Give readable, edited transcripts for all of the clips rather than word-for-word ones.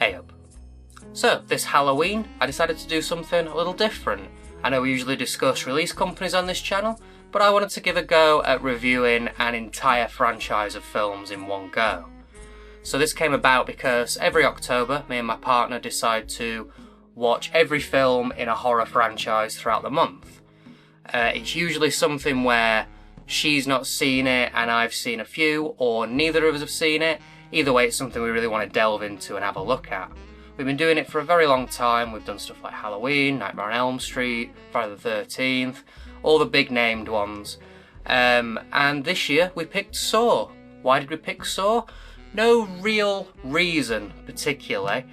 Hey up. So, this Halloween, I decided to do something a little different. I know we usually discuss release companies on this channel, but I wanted to give a go at reviewing an entire franchise of films in one go. So this came about because every October, me and my partner decide to watch every film in a horror franchise throughout the month. It's usually something where she's not seen it and I've seen a few, or neither of us have seen it. Either way, it's something we really want to delve into and have a look at. We've been doing it for a very long time. We've done stuff like Halloween, Nightmare on Elm Street, Friday the 13th, all the big named ones. And this year we picked Saw. Why did we pick Saw? No real reason particularly.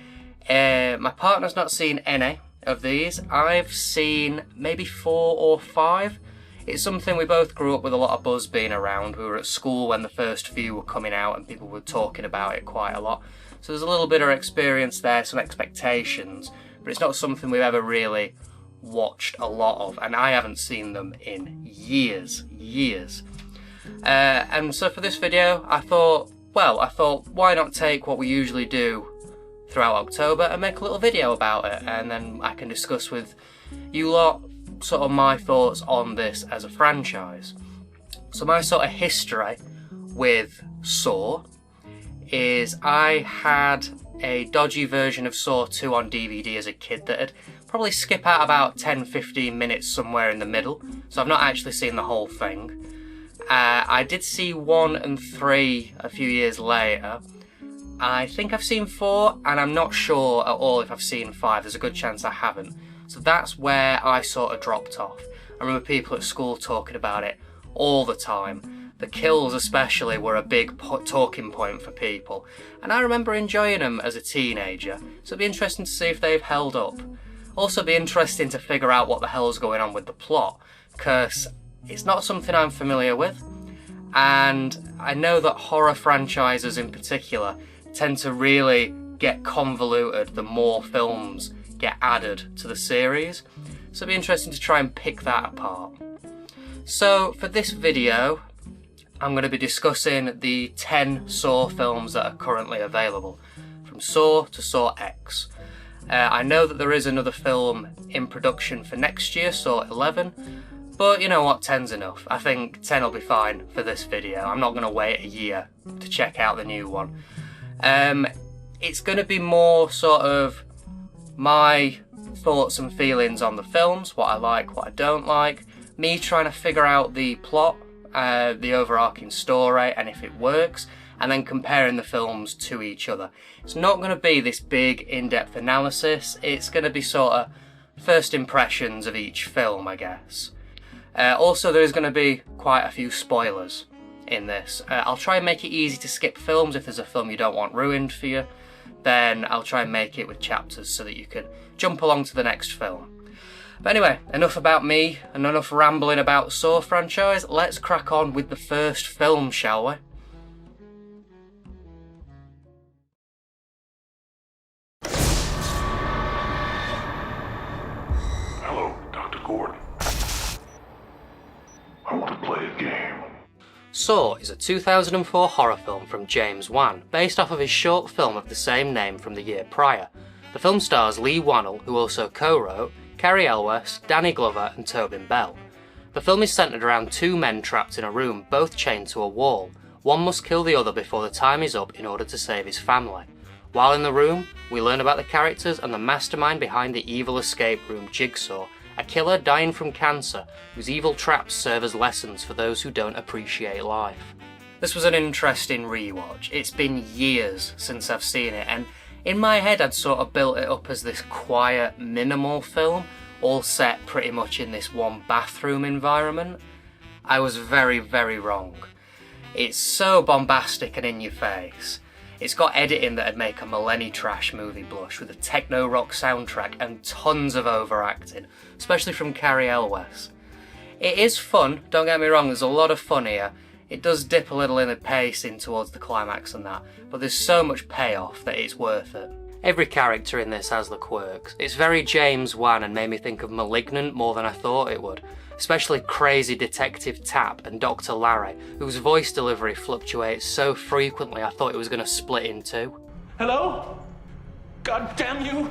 My partner's not seen any of these. I've seen maybe 4 or 5. It's something we both grew up with a lot of buzz being around. We were at school when the first few were coming out and people were talking about it quite a lot. So there's a little bit of experience there, some expectations, but it's not something we've ever really watched a lot of, and I haven't seen them in years. And so for this video, I thought, why not take what we usually do throughout October and make a little video about it, and then I can discuss with you lot sort of my thoughts on this as a franchise. So my sort of history with Saw is I had a dodgy version of Saw 2 on DVD as a kid that had probably skip out about 10-15 minutes somewhere in the middle, so I've not actually seen the whole thing. I did see 1 and 3 a few years later. I think I've seen 4, and I'm not sure at all if I've seen 5. There's a good chance I haven't. So that's where I sort of dropped off. I remember people at school talking about it all the time. The kills especially were a big talking point for people. And I remember enjoying them as a teenager. So it'd be interesting to see if they've held up. Also be interesting to figure out what the hell's going on with the plot, because it's not something I'm familiar with. And I know that horror franchises in particular tend to really get convoluted the more films get added to the series, so it'll be interesting to try and pick that apart. So for this video, I'm going to be discussing the 10 Saw films that are currently available, from Saw to Saw X. I know that there is another film in production for next year, Saw 11, but you know what, 10's enough. I think 10 will be fine for this video. I'm not going to wait a year to check out the new one. It's going to be more sort of my thoughts and feelings on the films, what I like, what I don't like, me trying to figure out the plot, the overarching story, and if it works, and then comparing the films to each other. It's not going to be this big in-depth analysis, it's going to be sort of first impressions of each film, I guess. Also, there is going to be quite a few spoilers in this. I'll try and make it easy to skip films. If there's a film you don't want ruined for you, then I'll try and make it with chapters so that you can jump along to the next film. But anyway, enough about me and enough rambling about Saw franchise. Let's crack on with the first film, shall we? Hello, Dr. Gordon. I want to play a game. Saw is a 2004 horror film from James Wan, based off of his short film of the same name from the year prior. The film stars Lee Wannell, who also co-wrote, Cary Elwes, Danny Glover and Tobin Bell. The film is centred around 2 men trapped in a room, both chained to a wall. One must kill the other before the time is up in order to save his family. While in the room, we learn about the characters and the mastermind behind the evil escape room Jigsaw, a killer dying from cancer, whose evil traps serve as lessons for those who don't appreciate life. This was an interesting rewatch. It's been years since I've seen it, and in my head I'd sort of built it up as this quiet, minimal film, all set pretty much in this one bathroom environment. I was very, very wrong. It's so bombastic and in your face. It's got editing that'd make a Millennium trash movie blush, with a techno rock soundtrack and tons of overacting, especially from Cary Elwes. It is fun, don't get me wrong, there's a lot of fun here. It does dip a little in the pacing towards the climax and that, but there's so much payoff that it's worth it. Every character in this has the quirks. It's very James Wan and made me think of Malignant more than I thought it would. Especially crazy Detective Tapp and Dr. Larry, whose voice delivery fluctuates so frequently I thought it was going to split in two. Hello? God damn you!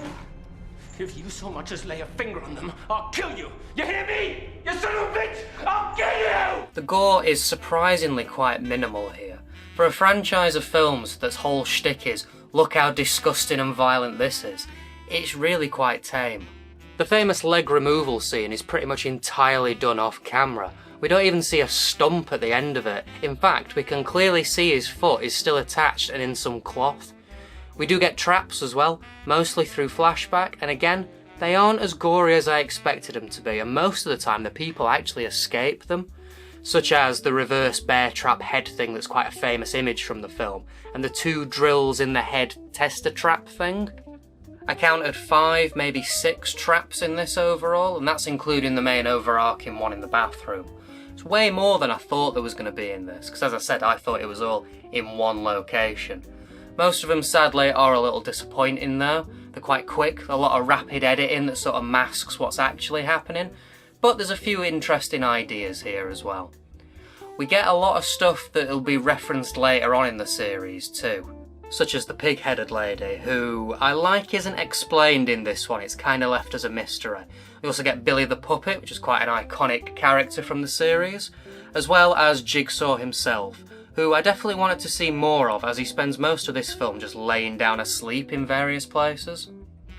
If you so much as lay a finger on them, I'll kill you! You hear me? You son of a bitch! I'll kill you! The gore is surprisingly quite minimal here. For a franchise of films that's whole shtick is, look how disgusting and violent this is, it's really quite tame. The famous leg removal scene is pretty much entirely done off camera. We don't even see a stump at the end of it. In fact, we can clearly see his foot is still attached and in some cloth. We do get traps as well, mostly through flashback, and again, they aren't as gory as I expected them to be, and most of the time the people actually escape them, such as the reverse bear trap head thing that's quite a famous image from the film, and the 2 drills in the head tester trap thing. I counted 5, maybe 6 traps in this overall, and that's including the main overarching one in the bathroom. It's way more than I thought there was going to be in this, because as I said, I thought it was all in one location. Most of them, sadly, are a little disappointing though. They're quite quick, a lot of rapid editing that sort of masks what's actually happening, but there's a few interesting ideas here as well. We get a lot of stuff that will be referenced later on in the series too, such as the pig-headed lady, who I like isn't explained in this one, it's kind of left as a mystery. We also get Billy the Puppet, which is quite an iconic character from the series, as well as Jigsaw himself, who I definitely wanted to see more of, as he spends most of this film just laying down asleep in various places.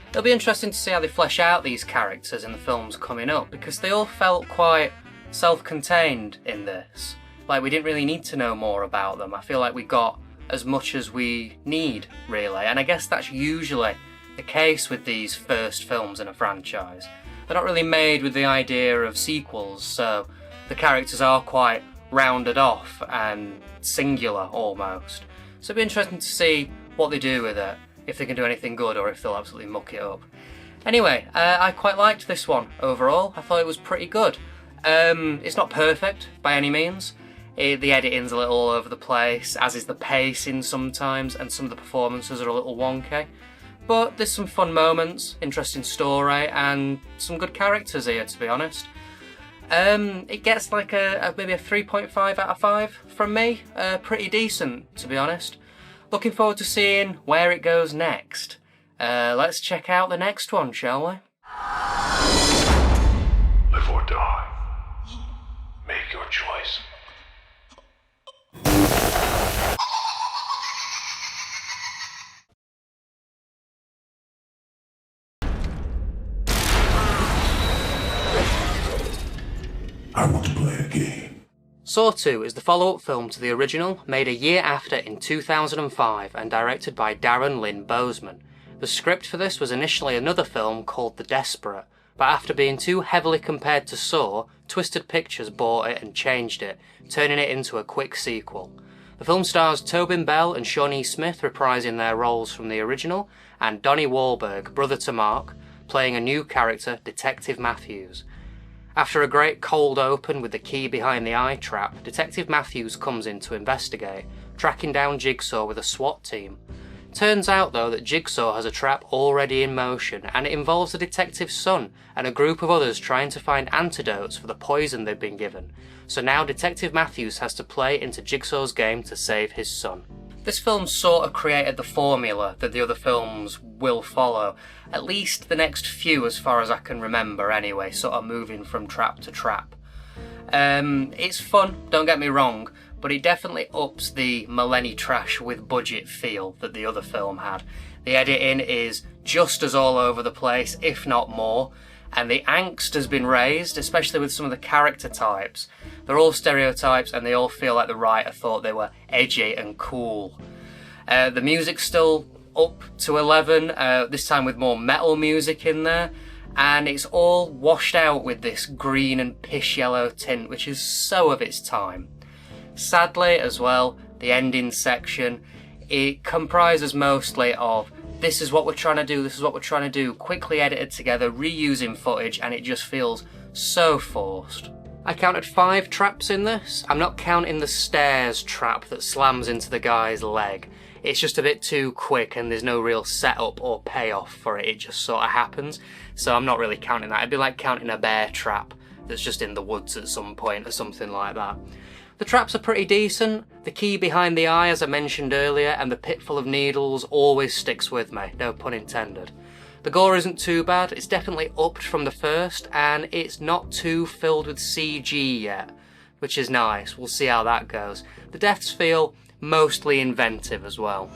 It'll be interesting to see how they flesh out these characters in the films coming up, because they all felt quite self-contained in this. Like, we didn't really need to know more about them. I feel like we got as much as we need, really, and I guess that's usually the case with these first films in a franchise. They're not really made with the idea of sequels, so the characters are quite rounded off and singular almost. So it'll be interesting to see what they do with it, if they can do anything good or if they'll absolutely muck it up. Anyway, I quite liked this one overall. I thought it was pretty good. It's not perfect by any means. The editing's a little all over the place, as is the pacing sometimes, and some of the performances are a little wonky. But there's some fun moments, interesting story, and some good characters here, to be honest. It gets like maybe a 3.5 out of 5 from me. Pretty decent, to be honest. Looking forward to seeing where it goes next. Let's check out the next one, shall we? Live or die. Make your choice. I want to play a game. Saw 2 is the follow-up film to the original, made a year after in 2005 and directed by Darren Lynn Bousman. The script for this was initially another film called The Desperate, but after being too heavily compared to Saw, Twisted Pictures bought it and changed it, turning it into a quick sequel. The film stars Tobin Bell and Shawnee Smith reprising their roles from the original, and Donnie Wahlberg, brother to Mark, playing a new character, Detective Matthews. After a great cold open with the key behind the eye trap, Detective Matthews comes in to investigate, tracking down Jigsaw with a SWAT team. Turns out though that Jigsaw has a trap already in motion, and it involves the detective's son and a group of others trying to find antidotes for the poison they've been given. So now Detective Matthews has to play into Jigsaw's game to save his son. This film sort of created the formula that the other films will follow, at least the next few as far as I can remember anyway, sort of moving from trap to trap. It's fun, don't get me wrong, but it definitely ups the Millennium trash with budget feel that the other film had. The editing is just as all over the place, if not more, and the angst has been raised, especially with some of the character types. They're all stereotypes and they all feel like the writer thought they were edgy and cool. The music's still up to 11, this time with more metal music in there, and it's all washed out with this green and piss yellow tint, which is so of its time. Sadly as well, the ending section, it comprises mostly of this is what we're trying to do, this is what we're trying to do, quickly edited together, reusing footage, and it just feels so forced. I counted 5 traps in this. I'm not counting the stairs trap that slams into the guy's leg. It's just a bit too quick and there's no real setup or payoff for it, it just sort of happens. So I'm not really counting that. It'd be like counting a bear trap that's just in the woods at some point or something like that. The traps are pretty decent. The key behind the eye, as I mentioned earlier, and the pit full of needles always sticks with me, no pun intended. The gore isn't too bad, it's definitely upped from the first, and it's not too filled with CG yet, which is nice. We'll see how that goes. The deaths feel mostly inventive as well.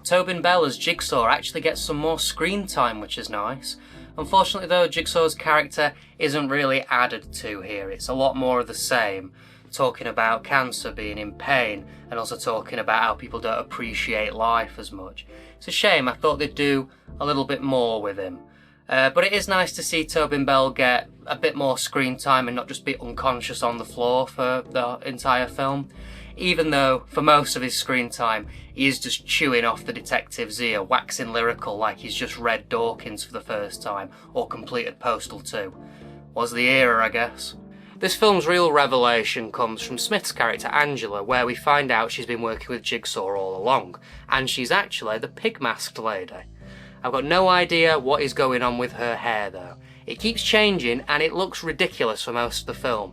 Tobin Bell as Jigsaw actually gets some more screen time, which is nice. Unfortunately though, Jigsaw's character isn't really added to here. It's a lot more of the same, talking about cancer, being in pain, and also talking about how people don't appreciate life as much. It's a shame, I thought they'd do a little bit more with him. But it is nice to see Tobin Bell get a bit more screen time and not just be unconscious on the floor for the entire film. Even though, for most of his screen time, he is just chewing off the detective's ear, waxing lyrical like he's just read Dawkins for the first time, or completed Postal 2. Was the era, I guess. This film's real revelation comes from Smith's character Angela, where we find out she's been working with Jigsaw all along, and she's actually the pig-masked lady. I've got no idea what is going on with her hair though. It keeps changing and it looks ridiculous for most of the film.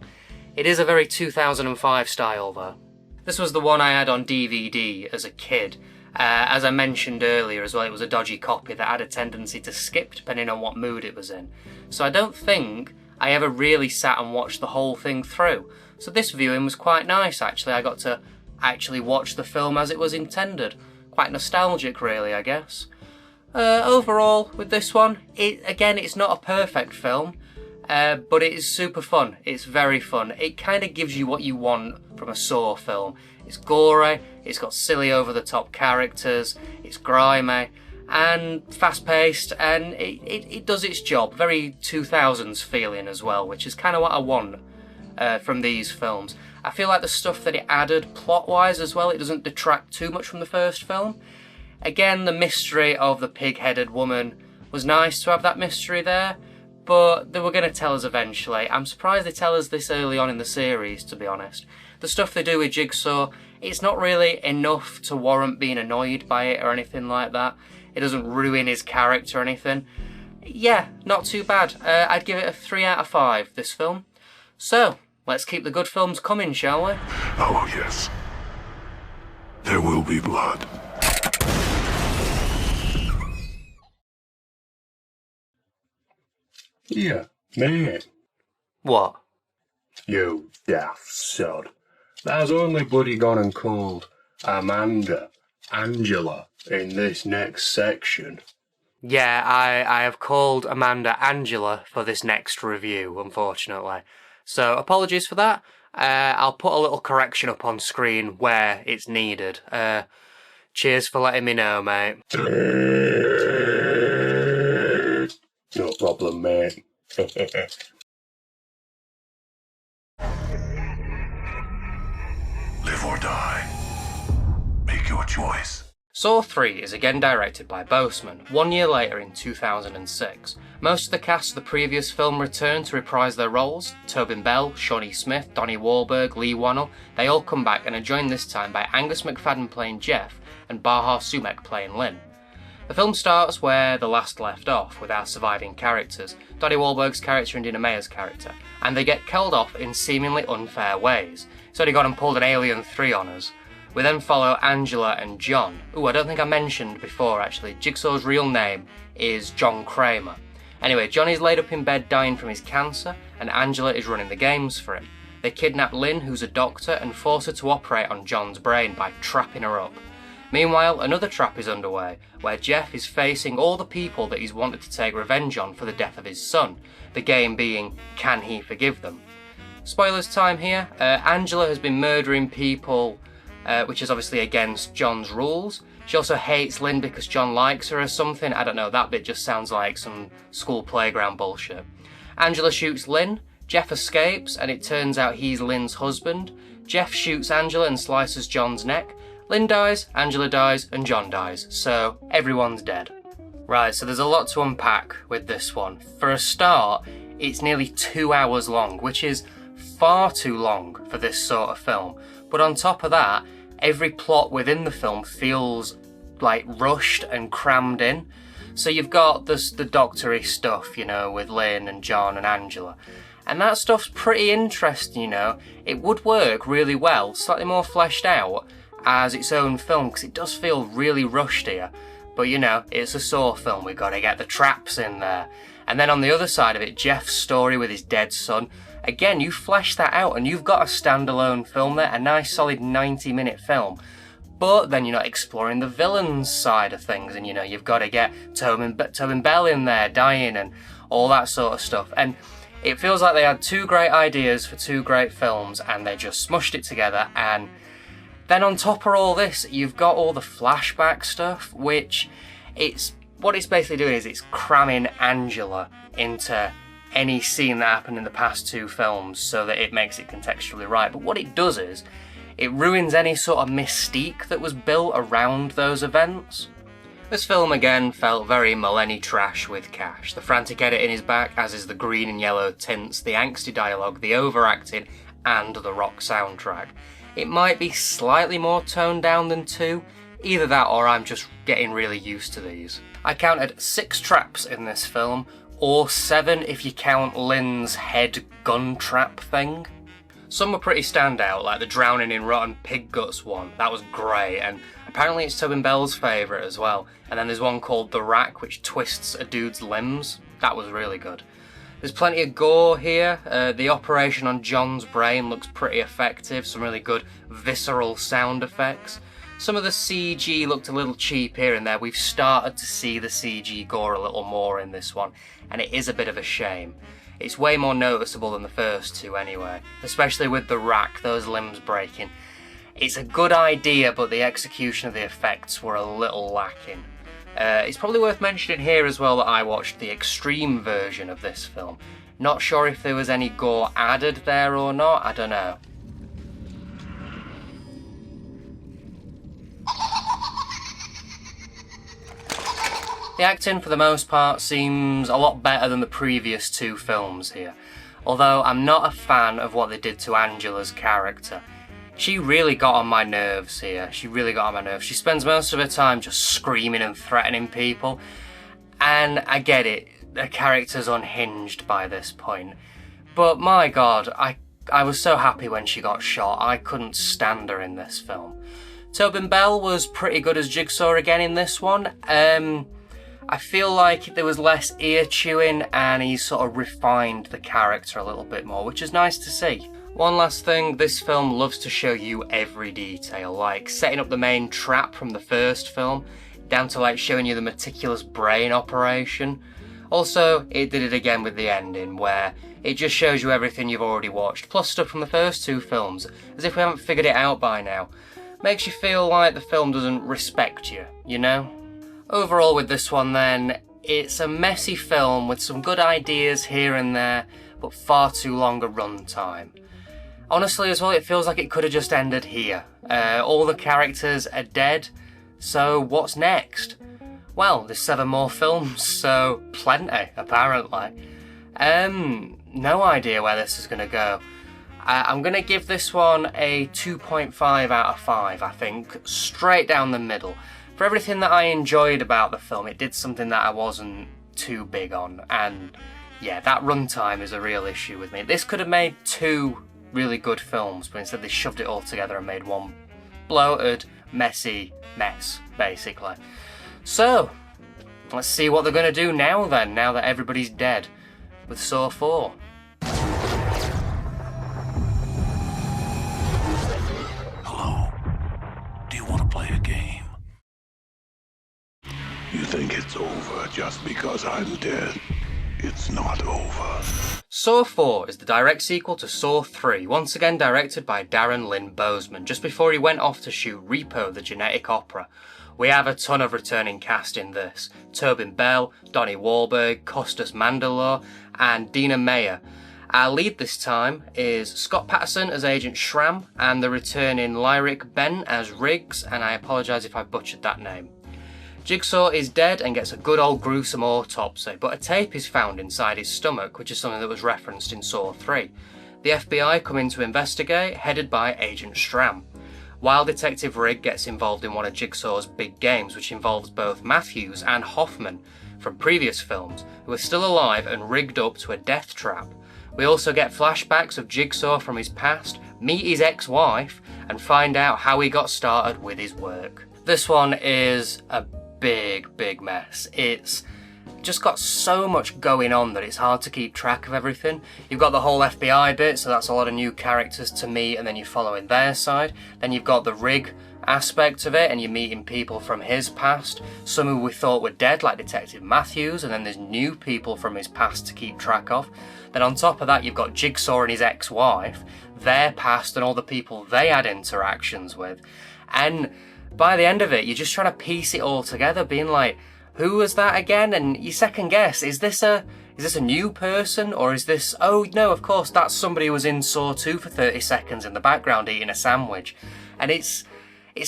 It is a very 2005 style though. This was the one I had on DVD as a kid. As I mentioned earlier as well, it was a dodgy copy that had a tendency to skip depending on what mood it was in. So I don't think I ever really sat and watched the whole thing through. So this viewing was quite nice actually. I got to actually watch the film as it was intended. Quite nostalgic really, I guess. Overall, with this one, it's not a perfect film, but it is super fun. It's very fun. It kind of gives you what you want from a Saw film. It's gory, it's got silly over-the-top characters, it's grimy, and fast-paced, and it does its job. Very 2000s feeling as well, which is kind of what I want from these films. I feel like the stuff that it added plot-wise as well, it doesn't detract too much from the first film. Again, the mystery of the pig-headed woman was nice to have that mystery there, but they were going to tell us eventually. I'm surprised they tell us this early on in the series, to be honest. The stuff they do with Jigsaw, it's not really enough to warrant being annoyed by it or anything like that. It doesn't ruin his character or anything. Yeah, not too bad. I'd give it a 3 out of 5, this film. So, let's keep the good films coming, shall we? Oh, yes. There will be blood. Yeah, man. What? You daft sod. There's only bloody gone and called Angela, in this next section. Yeah, I have called Amanda Angela for this next review, unfortunately. So, apologies for that. I'll put a little correction up on screen where it's needed. Cheers for letting me know, mate. No problem, mate. Live or die. Make your choice. Saw 3 is again directed by Boseman, 1 year later in 2006. Most of the cast of the previous film return to reprise their roles. Tobin Bell, Shawnee Smith, Donnie Wahlberg, Lee Wannell, they all come back and are joined this time by Angus McFadden playing Jeff and Bahar Sumek playing Lynn. The film starts where the last left off, with our surviving characters, Donnie Wahlberg's character and Dina Meyer's character, and they get killed off in seemingly unfair ways. So they got and pulled an Alien 3 on us. We then follow Angela and John. I don't think I mentioned before actually, Jigsaw's real name is John Kramer. Anyway, John is laid up in bed dying from his cancer, and Angela is running the games for him. They kidnap Lynn, who's a doctor, and force her to operate on John's brain by trapping her up. Meanwhile, another trap is underway, where Jeff is facing all the people that he's wanted to take revenge on for the death of his son, the game being, can he forgive them? Spoilers time here, Angela has been murdering people, which is obviously against John's rules. She also hates Lynn because John likes her or something, I don't know, that bit just sounds like some school playground bullshit. Angela shoots Lynn, Jeff escapes, and it turns out he's Lynn's husband. Jeff shoots Angela and slices John's neck. Lynn dies, Angela dies, and John dies, so everyone's dead. Right, so there's a lot to unpack with this one. For a start, it's nearly 2 hours long, which is far too long for this sort of film. But on top of that, every plot within the film feels like rushed and crammed in. So you've got the doctory stuff, you know, with Lynn and John and Angela. And that stuff's pretty interesting, you know. It would work really well, slightly more fleshed out as its own film, because it does feel really rushed here. But you know, it's a Saw film, we've got to get the traps in there. And then on the other side of it, Jeff's story with his dead son. Again, you flesh that out and you've got a standalone film there, a nice solid 90-minute film. But then you're not exploring the villain's side of things, and you know, you've got to get Tobin Bell in there dying and all that sort of stuff. And it feels like they had two great ideas for two great films and they just smushed it together. And then on top of all this, you've got all the flashback stuff, which what it's basically doing is it's cramming Angela into any scene that happened in the past two films so that it makes it contextually right. But what it does is it ruins any sort of mystique that was built around those events. This film again felt very Mulaney trash with cash. The frantic editing is back, as is the green and yellow tints, the angsty dialogue, the overacting, and the rock soundtrack. It might be slightly more toned down than 2, either that or I'm just getting really used to these. I counted 6 traps in this film, or 7 if you count Lynn's head gun trap thing. Some were pretty standout, like the drowning in rotten pig guts one. That was great, and apparently it's Tobin Bell's favourite as well. And then there's one called The Rack, which twists a dude's limbs. That was really good. There's plenty of gore here. The operation on John's brain looks pretty effective. Some really good visceral sound effects. Some of the CG looked a little cheap here and there. We've started to see the CG gore a little more in this one, and it is a bit of a shame. It's way more noticeable than the first two anyway, especially with the rack, those limbs breaking. It's a good idea, but the execution of the effects were a little lacking. It's probably worth mentioning here as well that I watched the extreme version of this film. Not sure if there was any gore added there or not, I don't know. The acting, for the most part, seems a lot better than the previous two films here. Although I'm not a fan of what they did to Angela's character. She really got on my nerves here. She really got on my nerves. She spends most of her time just screaming and threatening people. And I get it, the character's unhinged by this point. But my god, I was so happy when she got shot. I couldn't stand her in this film. Tobin Bell was pretty good as Jigsaw again in this one. I feel like there was less ear chewing and he sort of refined the character a little bit more, which is nice to see. One last thing, this film loves to show you every detail, like setting up the main trap from the first film, down to like showing you the meticulous brain operation. Also, it did it again with the ending, where it just shows you everything you've already watched, plus stuff from the first two films, as if we haven't figured it out by now. Makes you feel like the film doesn't respect you, you know? Overall with this one then, it's a messy film with some good ideas here and there, but far too long a runtime. Honestly as well, it feels like it could have just ended here. All the characters are dead, so what's next? Well, there's 7 more films, so plenty, apparently. No idea where this is going to go. I'm going to give this one a 2.5 out of 5, I think, straight down the middle. For everything that I enjoyed about the film, it did something that I wasn't too big on, and yeah, that runtime is a real issue with me. This could have made 2 really good films, but instead they shoved it all together and made one bloated, messy mess, basically. So, let's see what they're going to do now then, now that everybody's dead, with Saw 4. Hello. Do you want to play a game? You think it's over just because I'm dead? It's not over. Saw 4 is the direct sequel to Saw 3, once again directed by Darren Lynn Bousman, just before he went off to shoot Repo the Genetic Opera. We have a ton of returning cast in this. Tobin Bell, Donnie Wahlberg, Costas Mandylor, and Dina Meyer. Our lead this time is Scott Patterson as Agent Schramm, and the returning Lyric Ben as Riggs, and I apologise if I butchered that name. Jigsaw is dead and gets a good old gruesome autopsy, but a tape is found inside his stomach, which is something that was referenced in Saw 3. The FBI come in to investigate, headed by Agent Schramm. While Detective Rigg gets involved in one of Jigsaw's big games, which involves both Matthews and Hoffman, from previous films who are still alive and rigged up to a death trap. We also get flashbacks of Jigsaw from his past, meet his ex-wife, and find out how he got started with his work. This one is a big mess. It's just got so much going on that it's hard to keep track of everything. You've got the whole FBI bit, so that's a lot of new characters to meet, and then you're following their side. Then you've got the rig aspect of it, and you're meeting people from his past, some who we thought were dead, like Detective Matthews, and then there's new people from his past to keep track of. Then on top of that, you've got Jigsaw and his ex-wife, their past and all the people they had interactions with. And by the end of it, you're just trying to piece it all together, being like, who was that again? And you second guess, is this a new person, or is this, oh no, of course, that's somebody who was in Saw 2 for 30 seconds in the background eating a sandwich. And it's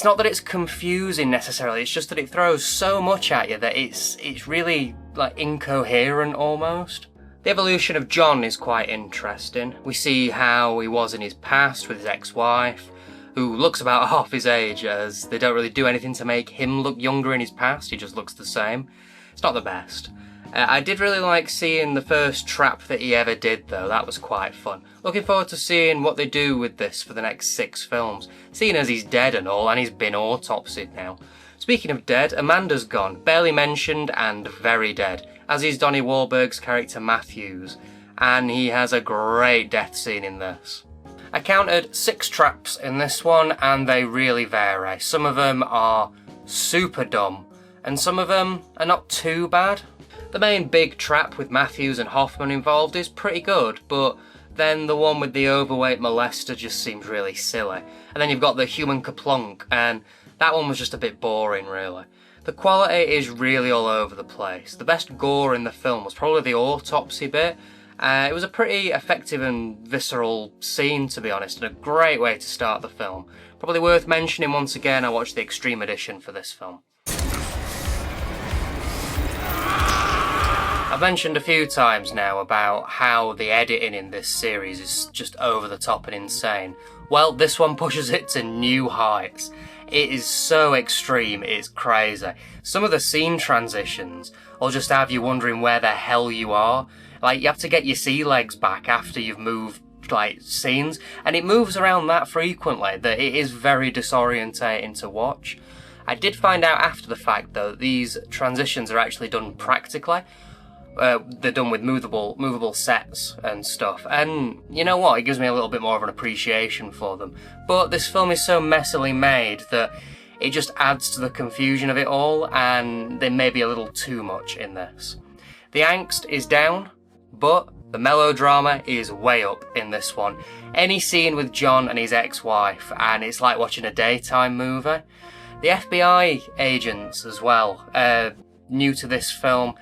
not that it's confusing necessarily, it's just that it throws so much at you that it's really like incoherent almost. The evolution of John is quite interesting. We see how he was in his past with his ex-wife, who looks about half his age, as they don't really do anything to make him look younger in his past, he just looks the same. It's not the best. I did really like seeing the first trap that he ever did though, that was quite fun. Looking forward to seeing what they do with this for the next 6 films, seeing as he's dead and all, and he's been autopsied now. Speaking of dead, Amanda's gone, barely mentioned and very dead, as is Donnie Wahlberg's character Matthews, and he has a great death scene in this. I counted 6 traps in this one, and they really vary. Some of them are super dumb, and some of them are not too bad. The main big trap with Matthews and Hoffman involved is pretty good, but then the one with the overweight molester just seems really silly. And then you've got the human Kaplunk, and that one was just a bit boring really. The quality is really all over the place. The best gore in the film was probably the autopsy bit. It was a pretty effective and visceral scene, to be honest, and a great way to start the film. Probably worth mentioning once again, I watched the Extreme Edition for this film. I've mentioned a few times now about how the editing in this series is just over the top and insane. Well, this one pushes it to new heights. It is so extreme, it's crazy. Some of the scene transitions will just have you wondering where the hell you are. Like, you have to get your sea legs back after you've moved, like, scenes, and it moves around that frequently that it is very disorientating to watch. I did find out after the fact, though, that these transitions are actually done practically. They're done with movable sets and stuff, and you know what, it gives me a little bit more of an appreciation for them. But this film is so messily made that it just adds to the confusion of it all, and there may be a little too much in this. The angst is down, but the melodrama is way up in this one. Any scene with John and his ex-wife, and it's like watching a daytime movie. The FBI agents as well, new to this film,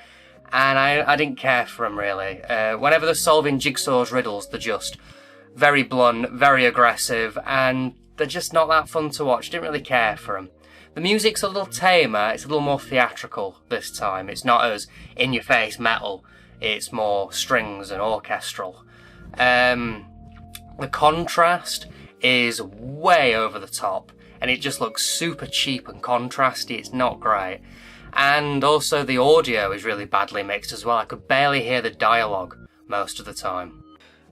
and I didn't care for them really. Whenever they're solving Jigsaw's riddles, they're just very blunt, very aggressive, and they're just not that fun to watch. Didn't really care for them. The music's a little tamer, it's a little more theatrical this time. It's not as in-your-face metal, it's more strings and orchestral. The contrast is way over the top, and it just looks super cheap and contrasty. It's not great. And also the audio is really badly mixed as well. I could barely hear the dialogue most of the time.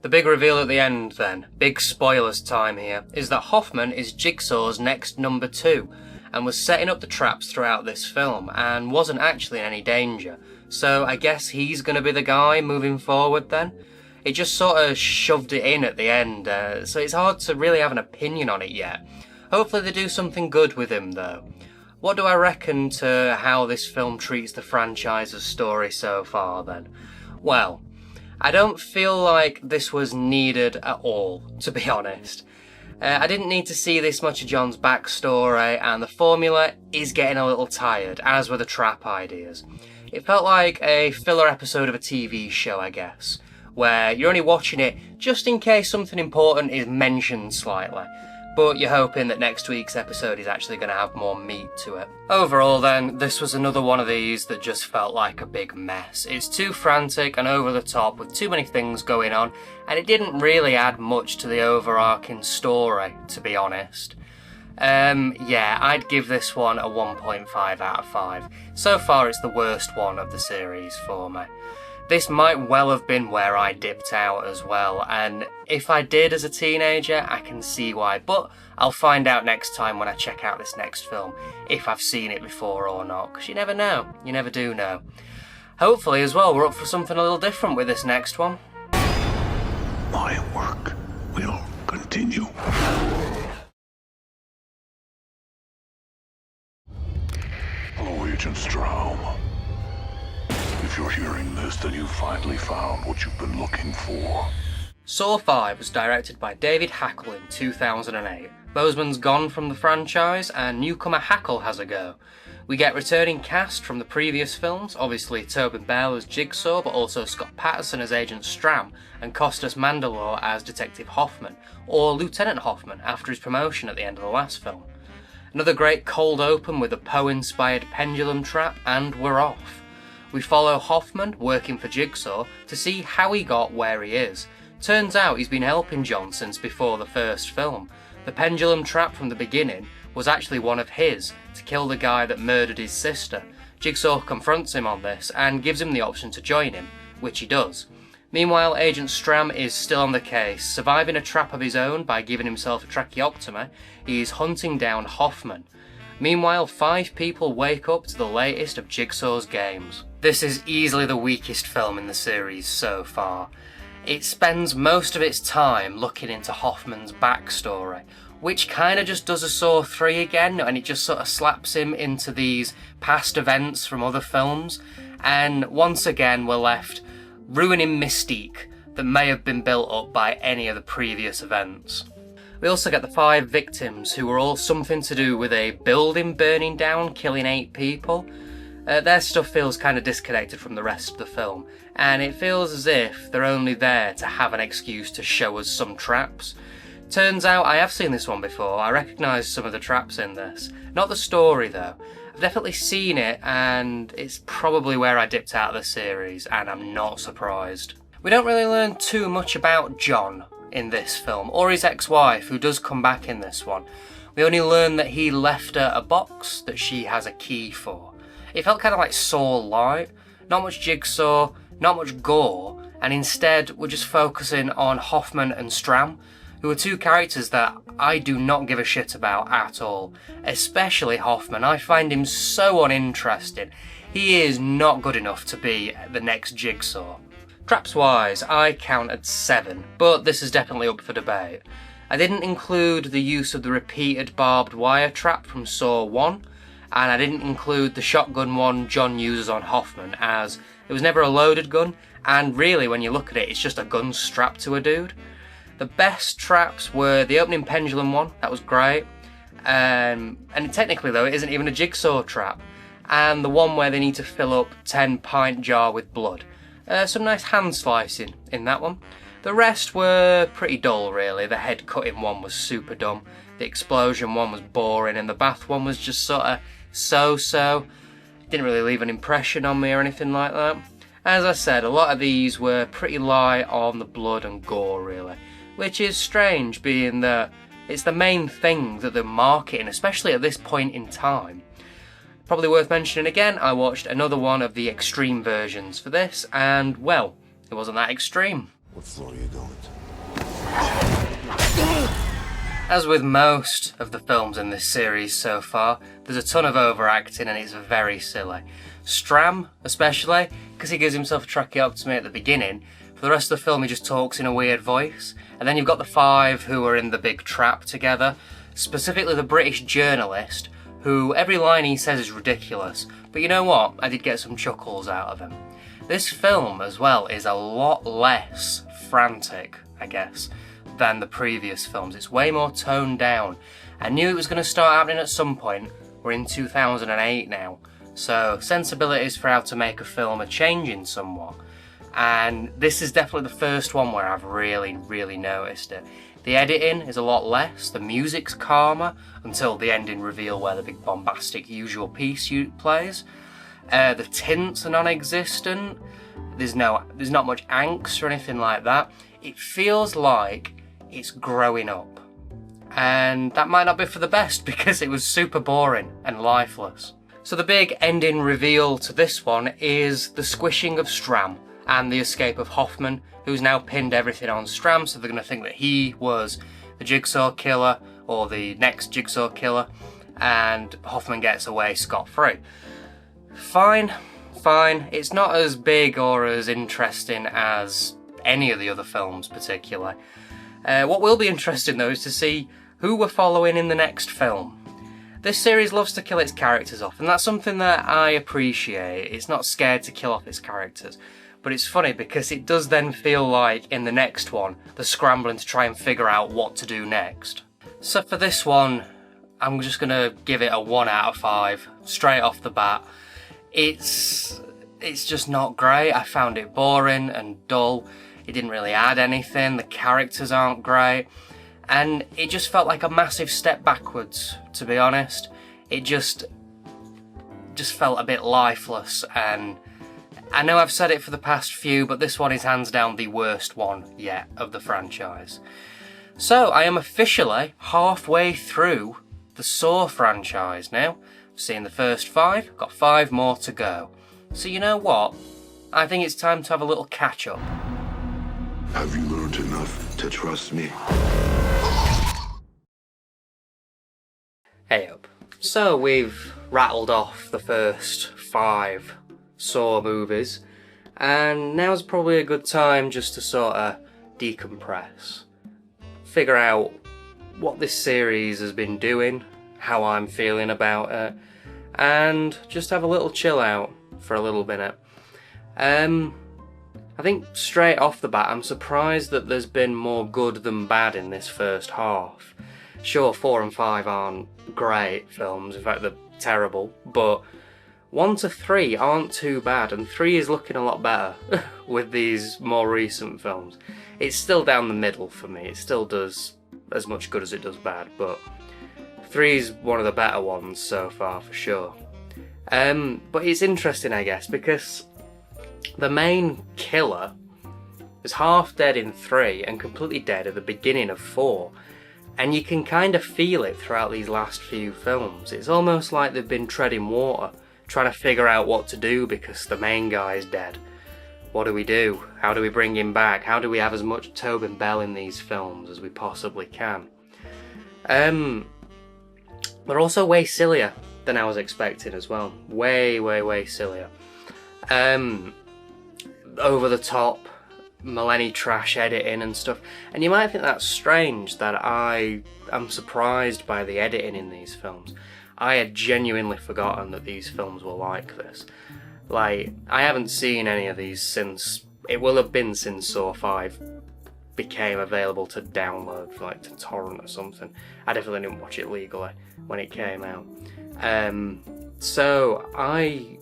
The big reveal at the end then, big spoilers time here, is that Hoffman is Jigsaw's next number 2 and was setting up the traps throughout this film and wasn't actually in any danger. So I guess he's going to be the guy moving forward then. It just sort of shoved it in at the end, so it's hard to really have an opinion on it yet. Hopefully they do something good with him though. What do I reckon to how this film treats the franchise's story so far then? Well, I don't feel like this was needed at all, to be honest. I didn't need to see this much of John's backstory, and the formula is getting a little tired, as were the trap ideas. It felt like a filler episode of a TV show, I guess, where you're only watching it just in case something important is mentioned slightly, but you're hoping that next week's episode is actually going to have more meat to it. Overall then, this was another one of these that just felt like a big mess. It's too frantic and over the top with too many things going on, and it didn't really add much to the overarching story, to be honest. Yeah, I'd give this one a 1.5 out of 5. So far it's the worst one of the series for me. This might well have been where I dipped out as well, and if I did as a teenager, I can see why, but I'll find out next time when I check out this next film, if I've seen it before or not, because you never know, you never do know. Hopefully as well, we're up for something a little different with this next one. My work will continue. Hello, Agent Straum. If you're hearing this, then you've finally found what you've been looking for. Saw 5 was directed by David Hackle in 2008. Boseman's gone from the franchise, and newcomer Hackle has a go. We get returning cast from the previous films, obviously Tobin Bell as Jigsaw, but also Scott Patterson as Agent Stramm, and Costas Mandylor as Detective Hoffman, or Lieutenant Hoffman after his promotion at the end of the last film. Another great cold open with a Poe-inspired pendulum trap, and we're off. We follow Hoffman, working for Jigsaw, to see how he got where he is. Turns out he's been helping John since before the first film. The pendulum trap from the beginning was actually one of his, to kill the guy that murdered his sister. Jigsaw confronts him on this and gives him the option to join him, which he does. Meanwhile, Agent Stramm is still on the case. Surviving a trap of his own by giving himself a tracheotomy, he is hunting down Hoffman. Meanwhile, 5 people wake up to the latest of Jigsaw's games. This is easily the weakest film in the series so far. It spends most of its time looking into Hoffman's backstory, which kind of just does a Saw 3 again, and it just sort of slaps him into these past events from other films, and once again we're left ruining mystique that may have been built up by any of the previous events. We also get the 5 victims who were all something to do with a building burning down, killing 8 people. Their stuff feels kind of disconnected from the rest of the film, and it feels as if they're only there to have an excuse to show us some traps. Turns out I have seen this one before. I recognise some of the traps in this. Not the story though. I've definitely seen it, and it's probably where I dipped out of the series, and I'm not surprised. We don't really learn too much about John in this film, or his ex-wife, who does come back in this one. We only learn that he left her a box that she has a key for. It felt kind of like Saw Light. Not much Jigsaw, not much gore, and instead we're just focusing on Hoffman and Stramm, who are 2 characters that I do not give a shit about at all. Especially Hoffman. I find him so uninteresting. He is not good enough to be the next Jigsaw. Traps wise, I counted 7, but this is definitely up for debate. I didn't include the use of the repeated barbed wire trap from Saw 1, and I didn't include the shotgun one John uses on Hoffman, as it was never a loaded gun, and really when you look at it, it's just a gun strapped to a dude. The best traps were the opening pendulum one, that was great, and technically though it isn't even a Jigsaw trap, and the one where they need to fill up 10-pint jar with blood. Some nice hand slicing in that one. The rest were pretty dull really. The head cutting one was super dumb, the explosion one was boring, and the bath one was just sort of so-so. Didn't really leave an impression on me or anything like that. As I said, a lot of these were pretty light on the blood and gore really, which is strange being that it's the main thing that they're marketing, especially at this point in time. Probably worth mentioning again, I watched another one of the extreme versions for this, and well, it wasn't that extreme. What floor are you going to? As with most of the films in this series so far, there's a ton of overacting and it's very silly. Stramm, especially, because he gives himself a tracheotomy at the beginning. For the rest of the film he just talks in a weird voice. And then you've got the 5 who are in the big trap together, specifically the British journalist, who every line he says is ridiculous, but you know what, I did get some chuckles out of him. This film as well is a lot less frantic, I guess, than the previous films. It's way more toned down. I knew it was going to start happening at some point. We're in 2008 now, so sensibilities for how to make a film are changing somewhat, and this is definitely the first one where I've really noticed it. The editing is a lot less, the music's calmer until the ending reveal where the big bombastic usual piece plays. The tints are non-existent, there's not much angst or anything like that. It feels like it's growing up. and that might not be for the best because it was super boring and lifeless. So the big ending reveal to this one is the squishing of Stram and the escape of Hoffman, who's now pinned everything on Stram, so they're going to think that he was the Jigsaw killer or the next Jigsaw killer, and Hoffman gets away scot-free. Fine. It's not as big or as interesting as any of the other films particularly. What will be interesting though is to see who we're following in the next film. This series loves to kill its characters off, and that's something that I appreciate. It's not scared to kill off its characters. But it's funny because it does then feel like in the next one, they're scrambling to try and figure out what to do next. So for this one, I'm just going to give it a 1 out of 5, straight off the bat. It's just not great. I found it boring and dull. It didn't really add anything. The characters aren't great. And it just felt like a massive step backwards, to be honest. It just felt a bit lifeless, and I know I've said it for the past few, but this one is hands down the worst one yet of the franchise. So I am officially halfway through the Saw franchise now. I've seen the first 5, got 5 more to go. So you know what? I think it's time to have a little catch up. Have you learned enough to trust me? Hey up. So we've rattled off the first 5 Saw movies, and now's probably a good time just to sort of decompress. Figure out what this series has been doing, how I'm feeling about it, and just have a little chill out for a little minute. I think straight off the bat I'm surprised that there's been more good than bad in this first half. Sure, 4 and 5 aren't great films, in fact they're terrible, but 1 to 3 aren't too bad, and 3 is looking a lot better with these more recent films. It's still down the middle for me, it still does as much good as it does bad, but 3 is one of the better ones so far for sure. But it's interesting, I guess, because the main killer is half dead in 3 and completely dead at the beginning of 4. And you can kind of feel it throughout these last few films. It's almost like they've been treading water, trying to figure out what to do because the main guy's dead. What do we do? How do we bring him back? How do we have as much Tobin Bell in these films as we possibly can? They're also way sillier than I was expecting as well. Way sillier. Over the top, millennial trash editing and stuff, and you might think that's strange that I am surprised by the editing in these films. I had genuinely forgotten that these films were like this. Like, I haven't seen any of these since, it will have been since Saw 5 became available to download, like to torrent or something. I definitely didn't watch it legally when it came out. So I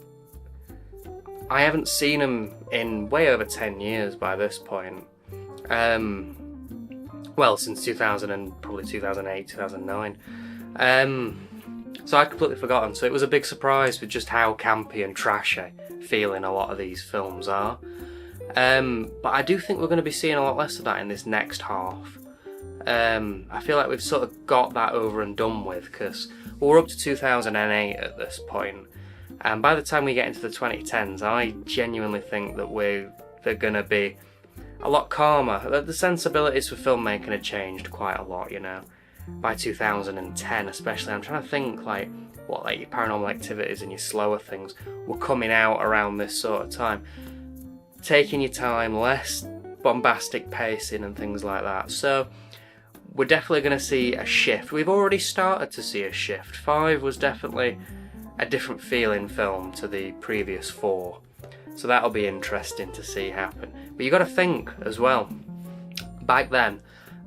haven't seen them in way over 10 years by this point. Well, since 2000 and probably 2008, 2009. So I'd completely forgotten. So it was a big surprise with just how campy and trashy feeling a lot of these films are. But I do think we're going to be seeing a lot less of that in this next half. I feel like we've sort of got that over and done with, because we're up to 2008 at this point. And by the time we get into the 2010s, I genuinely think that they're going to be a lot calmer. The sensibilities for filmmaking have changed quite a lot, you know. By 2010 especially, I'm trying to think like what like your Paranormal Activities and your slower things were coming out around this sort of time. Taking your time, less bombastic pacing and things like that. So we're definitely going to see a shift. We've already started to see a shift. 5 was definitely a different feeling film to the previous 4. So that'll be interesting to see happen. But you got to think as well, back then,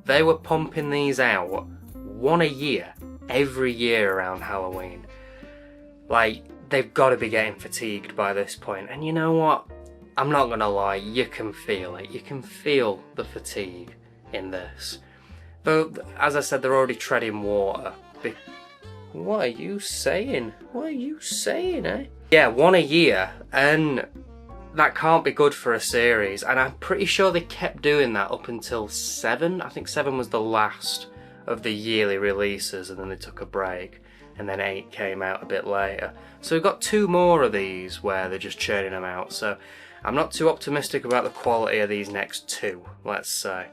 they were pumping these out one a year, every year around Halloween. Like, they've got to be getting fatigued by this point. And you know what? I'm not going to lie, you can feel it. You can feel the fatigue in this. Though, as I said, they're already treading water. What are you saying? What are you saying, eh? Yeah, one a year, and that can't be good for a series. And I'm pretty sure they kept doing that up until 7. I think 7 was the last of the yearly releases, and then they took a break, and then 8 came out a bit later. So we've got 2 more of these where they're just churning them out, so I'm not too optimistic about the quality of these next 2, let's say.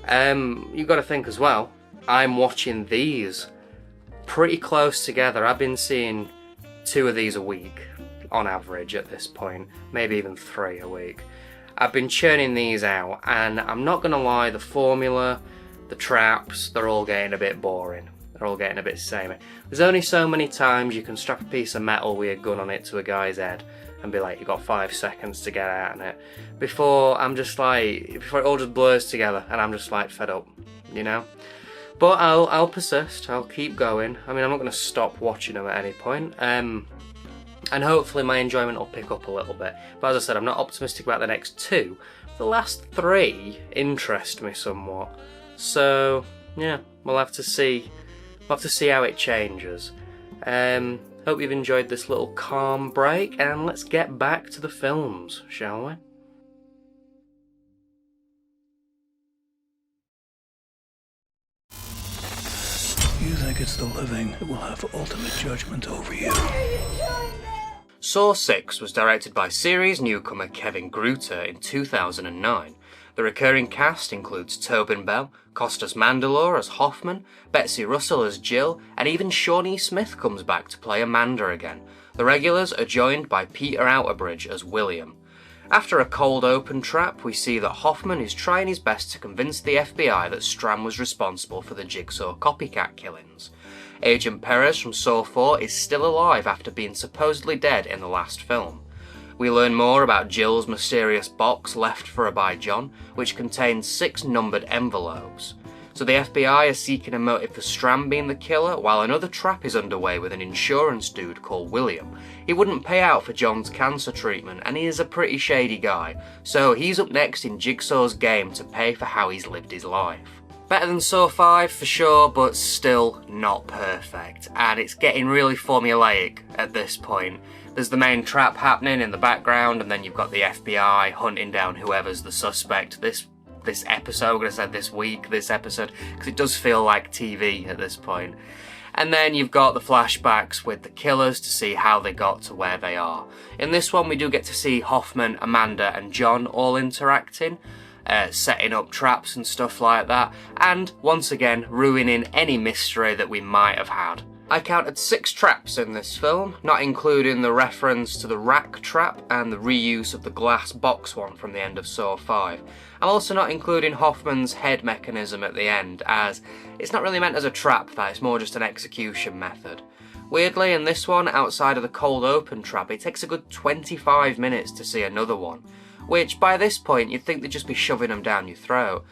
You've got to think as well, I'm watching these pretty close together. I've been seeing 2 of these a week on average at this point, maybe even 3 a week. I've been churning these out, and I'm not gonna lie, the formula, the traps, they're all getting a bit boring. They're all getting a bit samey. There's only so many times you can strap a piece of metal with a gun on it to a guy's head and be like, you've got 5 seconds to get out of it, before it all just blurs together and I'm just like fed up, you know? But I'll persist, I'll keep going. I mean, I'm not going to stop watching them at any point. And hopefully my enjoyment will pick up a little bit. But as I said, I'm not optimistic about the next 2. The last 3 interest me somewhat. So, yeah, we'll have to see. We'll have to see how it changes. Hope you've enjoyed this little calm break, and let's get back to the films, shall we? You think it's the living that will have ultimate judgment over you. Saw 6 was directed by series newcomer Kevin Gruter in 2009. The recurring cast includes Tobin Bell, Costas Mandylor as Hoffman, Betsy Russell as Jill, and even Shawnee Smith comes back to play Amanda again. The regulars are joined by Peter Outerbridge as William. After a cold open trap, we see that Hoffman is trying his best to convince the FBI that Stram was responsible for the Jigsaw copycat killings. Agent Perez from Saw 4 is still alive after being supposedly dead in the last film. We learn more about Jill's mysterious box left for her by John, which contains 6 numbered envelopes. So the FBI are seeking a motive for Stram being the killer, while another trap is underway with an insurance dude called William. He wouldn't pay out for John's cancer treatment, and he is a pretty shady guy, so he's up next in Jigsaw's game to pay for how he's lived his life. Better than Saw 5 for sure, but still not perfect, and it's getting really formulaic at this point. There's the main trap happening in the background, and then you've got the FBI hunting down whoever's the suspect. This episode, I'm going to say this episode, because it does feel like TV at this point. And then you've got the flashbacks with the killers to see how they got to where they are. In this one, we do get to see Hoffman, Amanda, and John all interacting, setting up traps and stuff like that, and once again ruining any mystery that we might have had. I counted 6 traps in this film, not including the reference to the rack trap and the reuse of the glass box one from the end of Saw 5. I'm also not including Hoffman's head mechanism at the end, as it's not really meant as a trap, that it's more just an execution method. Weirdly, in this one, outside of the cold open trap, it takes a good 25 minutes to see another one, which by this point you'd think they'd just be shoving them down your throat.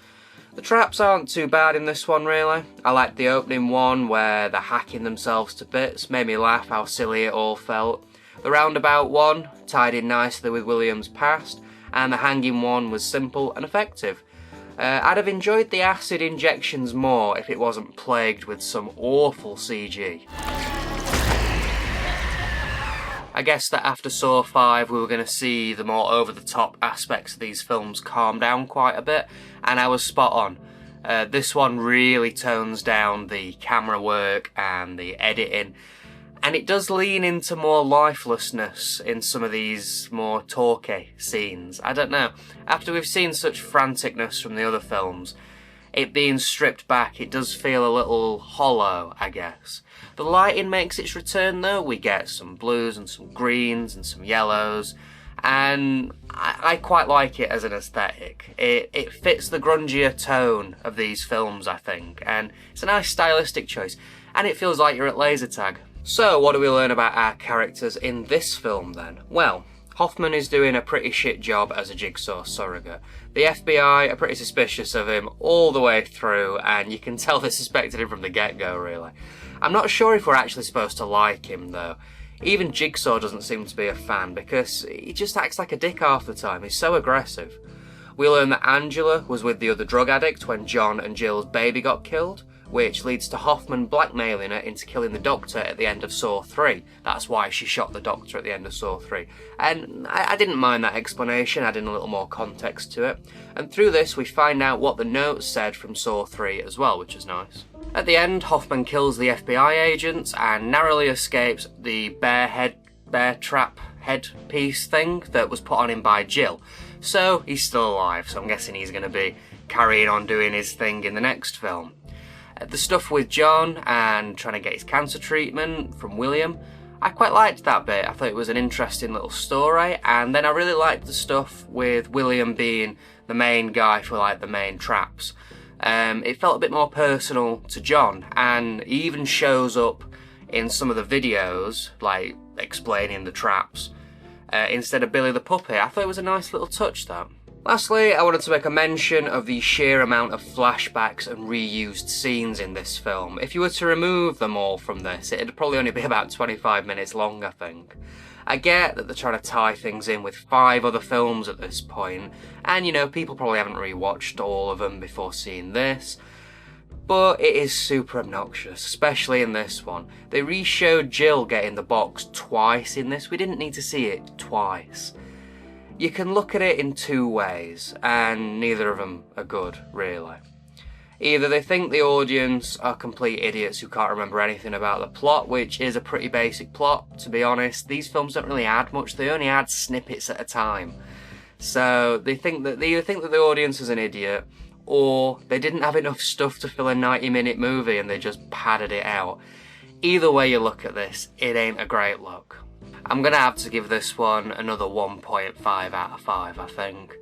The traps aren't too bad in this one really. I liked the opening one where they're hacking themselves to bits, made me laugh how silly it all felt. The roundabout one tied in nicely with William's past, and the hanging one was simple and effective. I'd have enjoyed the acid injections more if it wasn't plagued with some awful CG. I guess that after Saw 5 we were going to see the more over-the-top aspects of these films calm down quite a bit, and I was spot on. This one really tones down the camera work and the editing, and it does lean into more lifelessness in some of these more talky scenes. I don't know, after we've seen such franticness from the other films, it being stripped back, it does feel a little hollow, I guess. The lighting makes its return though. We get some blues and some greens and some yellows, and I quite like it as an aesthetic. It fits the grungier tone of these films, I think, and it's a nice stylistic choice, and it feels like you're at laser tag. So what do we learn about our characters in this film then? Well, Hoffman is doing a pretty shit job as a Jigsaw surrogate. The FBI are pretty suspicious of him all the way through, and you can tell they suspected him from the get-go, really. I'm not sure if we're actually supposed to like him, though. Even Jigsaw doesn't seem to be a fan, because he just acts like a dick half the time. He's so aggressive. We learn that Angela was with the other drug addict when John and Jill's baby got killed. which leads to Hoffman blackmailing her into killing the Doctor at the end of Saw 3. That's why she shot the Doctor at the end of Saw 3. And I didn't mind that explanation, adding a little more context to it. And through this we find out what the notes said from Saw 3 as well, which is nice. At the end, Hoffman kills the FBI agents and narrowly escapes the bear trap headpiece thing that was put on him by Jill. So he's still alive, so I'm guessing he's going to be carrying on doing his thing in the next film. The stuff with John and trying to get his cancer treatment from William, I quite liked that bit. I thought it was an interesting little story, and then I really liked the stuff with William being the main guy for like the main traps. It felt a bit more personal to John, and he even shows up in some of the videos, like explaining the traps, instead of Billy the puppy. I thought it was a nice little touch, that. Lastly, I wanted to make a mention of the sheer amount of flashbacks and reused scenes in this film. If you were to remove them all from this, it'd probably only be about 25 minutes long, I think. I get that they're trying to tie things in with 5 other films at this point, and you know, people probably haven't rewatched all of them before seeing this, but it is super obnoxious, especially in this one. They re-showed Jill getting the box twice in this. We didn't need to see it twice. You can look at it in 2 ways, and neither of them are good, really. Either they think the audience are complete idiots who can't remember anything about the plot, which is a pretty basic plot, to be honest. These films don't really add much, they only add snippets at a time. So they either think that the audience is an idiot, or they didn't have enough stuff to fill a 90-minute movie and they just padded it out. Either way you look at this, it ain't a great look. I'm gonna have to give this one another 1.5 out of 5, I think.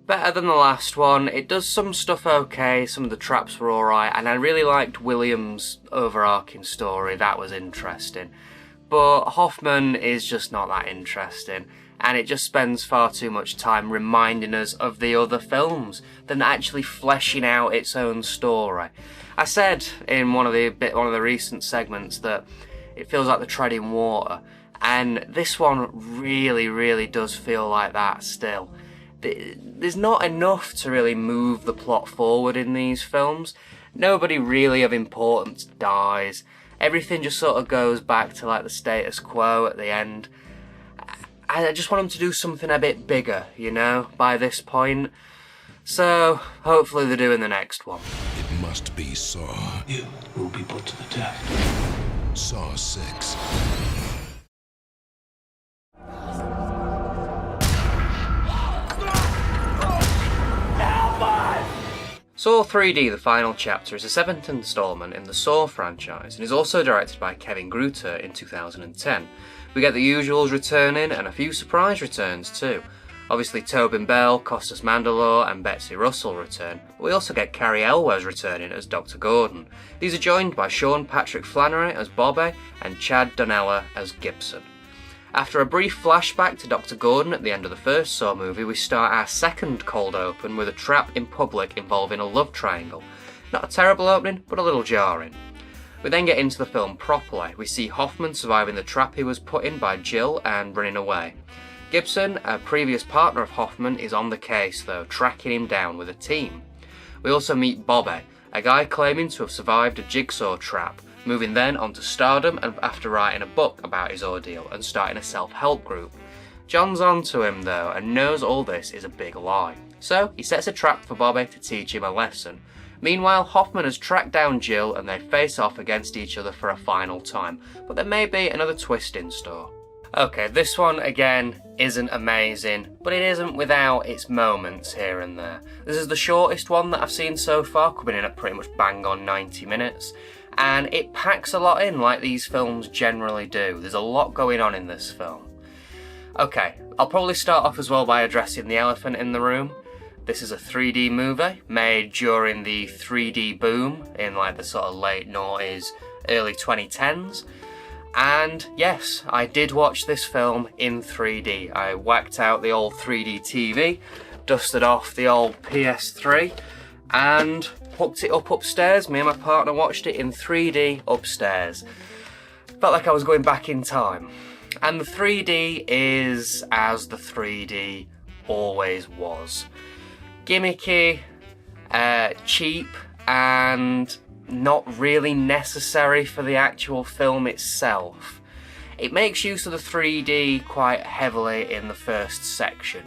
Better than the last one. It does some stuff okay, some of the traps were alright, and I really liked William's overarching story, that was interesting. But Hoffman is just not that interesting, and it just spends far too much time reminding us of the other films than actually fleshing out its own story. I said in one of the recent segments that it feels like they're treading water, and this one really does feel like that still. There's not enough to really move the plot forward in these films. Nobody really of importance dies. Everything just sort of goes back to like the status quo at the end. I just want them to do something a bit bigger, you know, by this point. So, hopefully they do in the next one. It must be Saw. You will be put to the test. Saw 6. Saw 3D, the final chapter, is the 7th instalment in the Saw franchise and is also directed by Kevin Grutter in 2010. We get the usuals returning and a few surprise returns too. Obviously Tobin Bell, Costas Mandylor and Betsy Russell return, but we also get Carrie Elwes returning as Dr. Gordon. These are joined by Sean Patrick Flannery as Bobby and Chad Donella as Gibson. After a brief flashback to Dr. Gordon at the end of the first Saw movie, we start our second cold open with a trap in public involving a love triangle. Not a terrible opening, but a little jarring. We then get into the film properly. We see Hoffman surviving the trap he was put in by Jill and running away. Gibson, a previous partner of Hoffman, is on the case though, tracking him down with a team. We also meet Bobby, a guy claiming to have survived a Jigsaw trap, moving then on to stardom and after writing a book about his ordeal and starting a self-help group. John's on to him though and knows all this is a big lie. So he sets a trap for Bobby to teach him a lesson. Meanwhile, Hoffman has tracked down Jill and they face off against each other for a final time, but there may be another twist in store. Okay, this one again isn't amazing, but it isn't without its moments here and there. This is the shortest one that I've seen so far, coming in at pretty much bang on 90 minutes. And it packs a lot in like these films generally do. There's a lot going on in this film. Okay, I'll probably start off as well by addressing the elephant in the room. This is a 3D movie made during the 3D boom in like the sort of late noughties, early 2010s. And yes, I did watch this film in 3D. I whacked out the old 3D TV, dusted off the old PS3, and hooked it up upstairs. Me and my partner watched it in 3D upstairs. Felt like I was going back in time. And the 3D is as the 3D always was. Gimmicky, cheap, and not really necessary for the actual film itself. It makes use of the 3D quite heavily in the first section,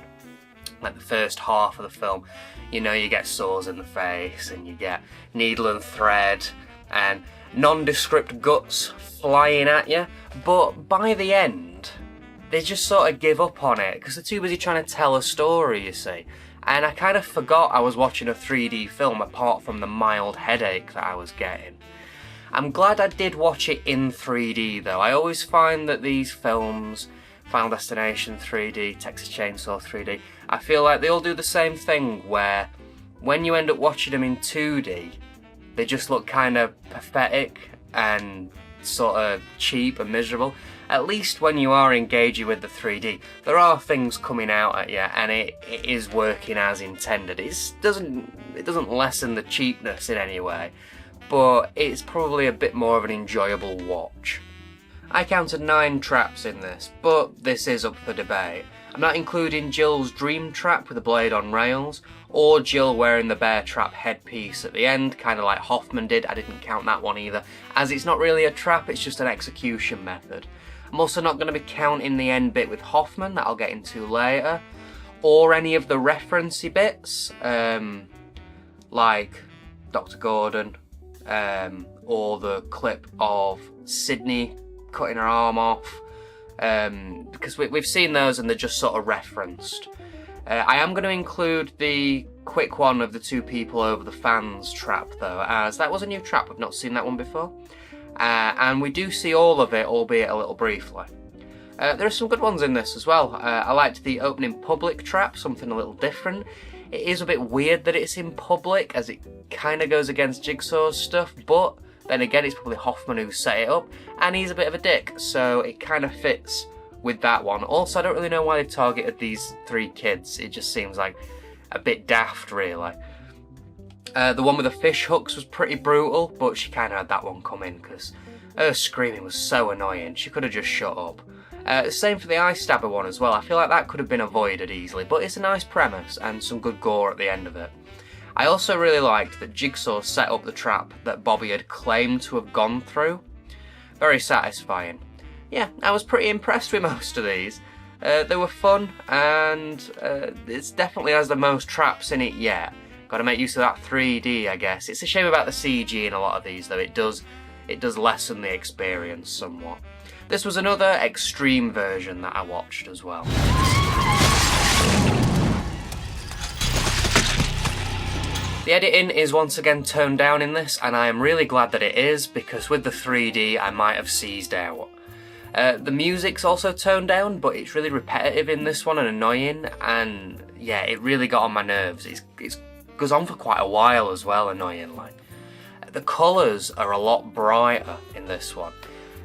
like the first half of the film. You know, you get saws in the face, and you get needle and thread, and nondescript guts flying at you, but by the end, they just sort of give up on it, because they're too busy trying to tell a story, you see. And I kind of forgot I was watching a 3D film, apart from the mild headache that I was getting. I'm glad I did watch it in 3D though. I always find that these films, Final Destination 3D, Texas Chainsaw 3D, I feel like they all do the same thing, where when you end up watching them in 2D, they just look kind of pathetic and sort of cheap and miserable. At least when you are engaging with the 3D, there are things coming out at you, and it is working as intended. It doesn't lessen the cheapness in any way, but it's probably a bit more of an enjoyable watch. I counted 9 traps in this, but this is up for debate. I'm not including Jill's dream trap with the blade on rails, or Jill wearing the bear trap headpiece at the end, kind of like Hoffman did. I didn't count that one either, as it's not really a trap, it's just an execution method. I'm also not going to be counting the end bit with Hoffman, that I'll get into later, or any of the referencey bits, like Dr. Gordon, or the clip of Sydney cutting her arm off, because we've seen those and they're just sort of referenced. I am going to include the quick one of the 2 people over the fans trap though, as that was a new trap, we've not seen that one before. And we do see all of it, albeit a little briefly. There are some good ones in this as well. I liked the opening public trap, something a little different. It is a bit weird that it's in public, as it kind of goes against Jigsaw's stuff, but then again, it's probably Hoffman who set it up, and he's a bit of a dick, so it kind of fits with that one. Also, I don't really know why they've targeted these 3 kids. It just seems like a bit daft, really. The one with the fish hooks was pretty brutal, but she kind of had that one coming, because her screaming was so annoying. She could have just shut up. Same for the eye stabber one as well. I feel like that could have been avoided easily, but it's a nice premise and some good gore at the end of it. I also really liked that Jigsaw set up the trap that Bobby had claimed to have gone through. Very satisfying. Yeah, I was pretty impressed with most of these. They were fun, and it definitely has the most traps in it yet. Got to make use of that 3D, I guess. It's a shame about the CG in a lot of these, though. It does lessen the experience somewhat. This was another extreme version that I watched as well. The editing is once again toned down in this, and I am really glad that it is, because with the 3D I might have seized out. The music's also toned down, but it's really repetitive in this one and annoying, and yeah, it really got on my nerves. It goes on for quite a while as well, annoyingly. The colours are a lot brighter in this one.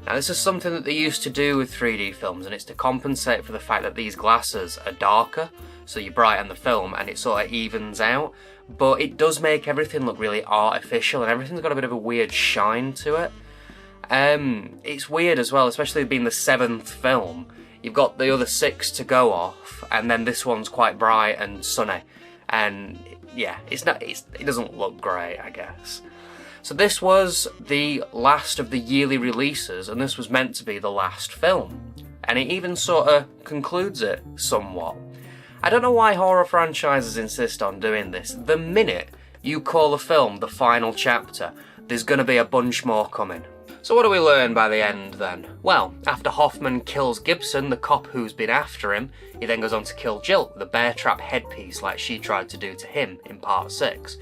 Now, this is something that they used to do with 3D films, and it's to compensate for the fact that these glasses are darker, so you brighten the film and it sort of evens out, but it does make everything look really artificial, and everything's got a bit of a weird shine to it. It's weird as well, especially being the 7th film. You've got the other 6 to go off, and then this one's quite bright and sunny, and yeah, it doesn't look great, I guess. So this was the last of the yearly releases, and this was meant to be the last film. And it even sort of concludes it somewhat. I don't know why horror franchises insist on doing this. The minute you call a film the final chapter, there's going to be a bunch more coming. So what do we learn by the end then? Well, after Hoffman kills Gibson, the cop who's been after him, he then goes on to kill Jill with a bear trap headpiece like she tried to do to him in part 6.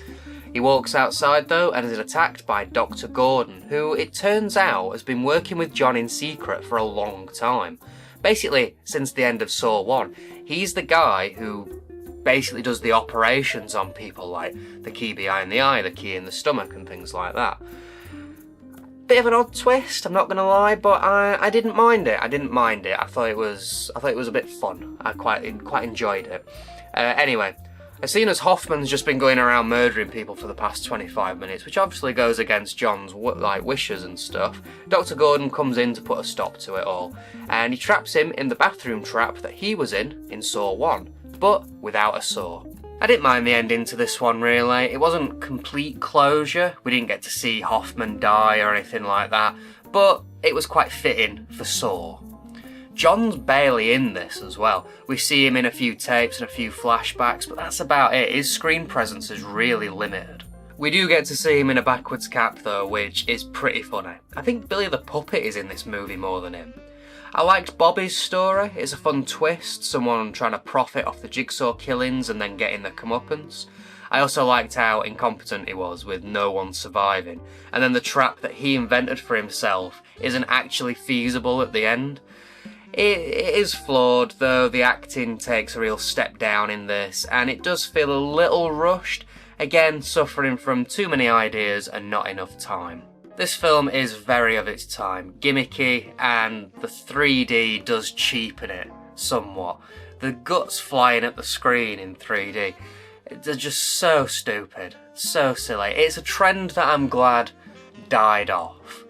He walks outside though and is attacked by Dr. Gordon, who it turns out has been working with John in secret for a long time. Basically, since the end of Saw 1. He's the guy who basically does the operations on people, like the key behind the eye, the key in the stomach and things like that. Bit of an odd twist, I'm not going to lie, but I didn't mind it. I thought it was a bit fun. I quite enjoyed it. Anyway, as soon as Hoffman's just been going around murdering people for the past 25 minutes, which obviously goes against John's wishes and stuff, Dr. Gordon comes in to put a stop to it all, and he traps him in the bathroom trap that he was in Saw 1, but without a saw. I didn't mind the ending to this one really. It wasn't complete closure, we didn't get to see Hoffman die or anything like that, but it was quite fitting for Saw. John's barely in this as well. We see him in a few tapes and a few flashbacks, but that's about it. His screen presence is really limited. We do get to see him in a backwards cap though, which is pretty funny. I think Billy the Puppet is in this movie more than him. I liked Bobby's story. It's a fun twist, someone trying to profit off the Jigsaw killings and then getting their comeuppance. I also liked how incompetent he was with no one surviving, and then the trap that he invented for himself isn't actually feasible at the end. It is flawed though, the acting takes a real step down in this, and it does feel a little rushed, again suffering from too many ideas and not enough time. This film is very of its time, gimmicky, and the 3D does cheapen it somewhat. The guts flying at the screen in 3D, they're just so stupid, so silly. It's a trend that I'm glad died off.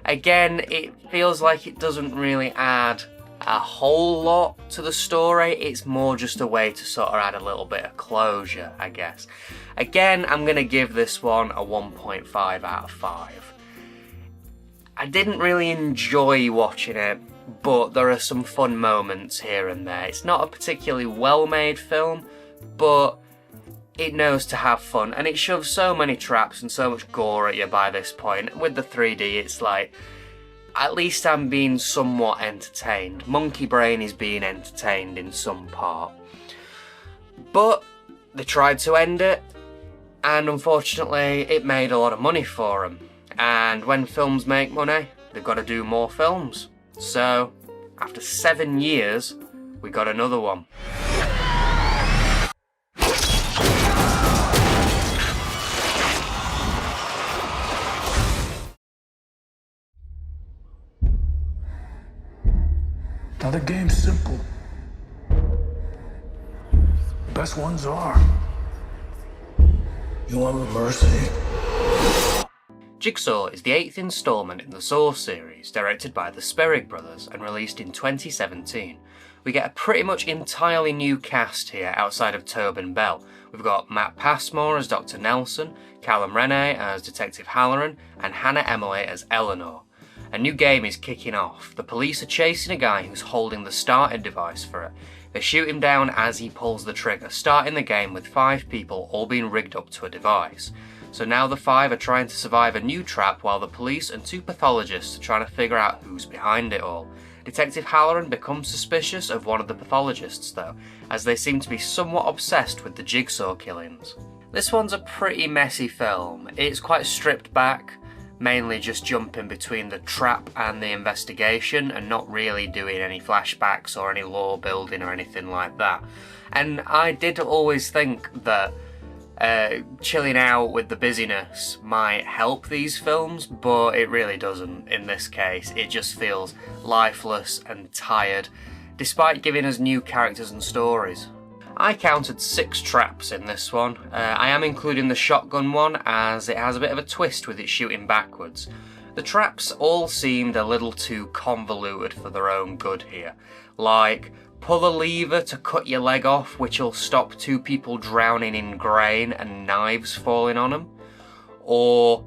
Again, it feels like it doesn't really add a whole lot to the story. It's more just a way to sort of add a little bit of closure, I guess. Again, I'm going to give this one a 1.5 out of 5. I didn't really enjoy watching it, but there are some fun moments here and there. It's not a particularly well-made film, but it knows to have fun, and it shoves so many traps and so much gore at you by this point. With the 3D, it's like, at least I'm being somewhat entertained. Monkey Brain is being entertained in some part. But they tried to end it, and unfortunately it made a lot of money for them. And when films make money, they've got to do more films. So, after 7 years, we got another one. Now the game's simple. The best ones are. You want mercy? Jigsaw is the 8th instalment in the Saw series, directed by the Sperrig brothers and released in 2017. We get a pretty much entirely new cast here outside of Tobin Bell. We've got Matt Passmore as Dr. Nelson, Callum Rennie as Detective Halloran, and Hannah Emily as Eleanor. A new game is kicking off. The police are chasing a guy who's holding the starting device for it. They shoot him down as he pulls the trigger, starting the game with 5 people all being rigged up to a device. So now the 5 are trying to survive a new trap while the police and 2 pathologists are trying to figure out who's behind it all. Detective Halloran becomes suspicious of one of the pathologists though, as they seem to be somewhat obsessed with the Jigsaw killings. This one's a pretty messy film. It's quite stripped back, mainly just jumping between the trap and the investigation and not really doing any flashbacks or any lore building or anything like that. And I did always think that chilling out with the busyness might help these films, but it really doesn't in this case. It just feels lifeless and tired, despite giving us new characters and stories. I counted 6 traps in this one. I am including the shotgun one as it has a bit of a twist with it shooting backwards. The traps all seemed a little too convoluted for their own good here. Like, pull a lever to cut your leg off, which will stop 2 people drowning in grain and knives falling on them. Or,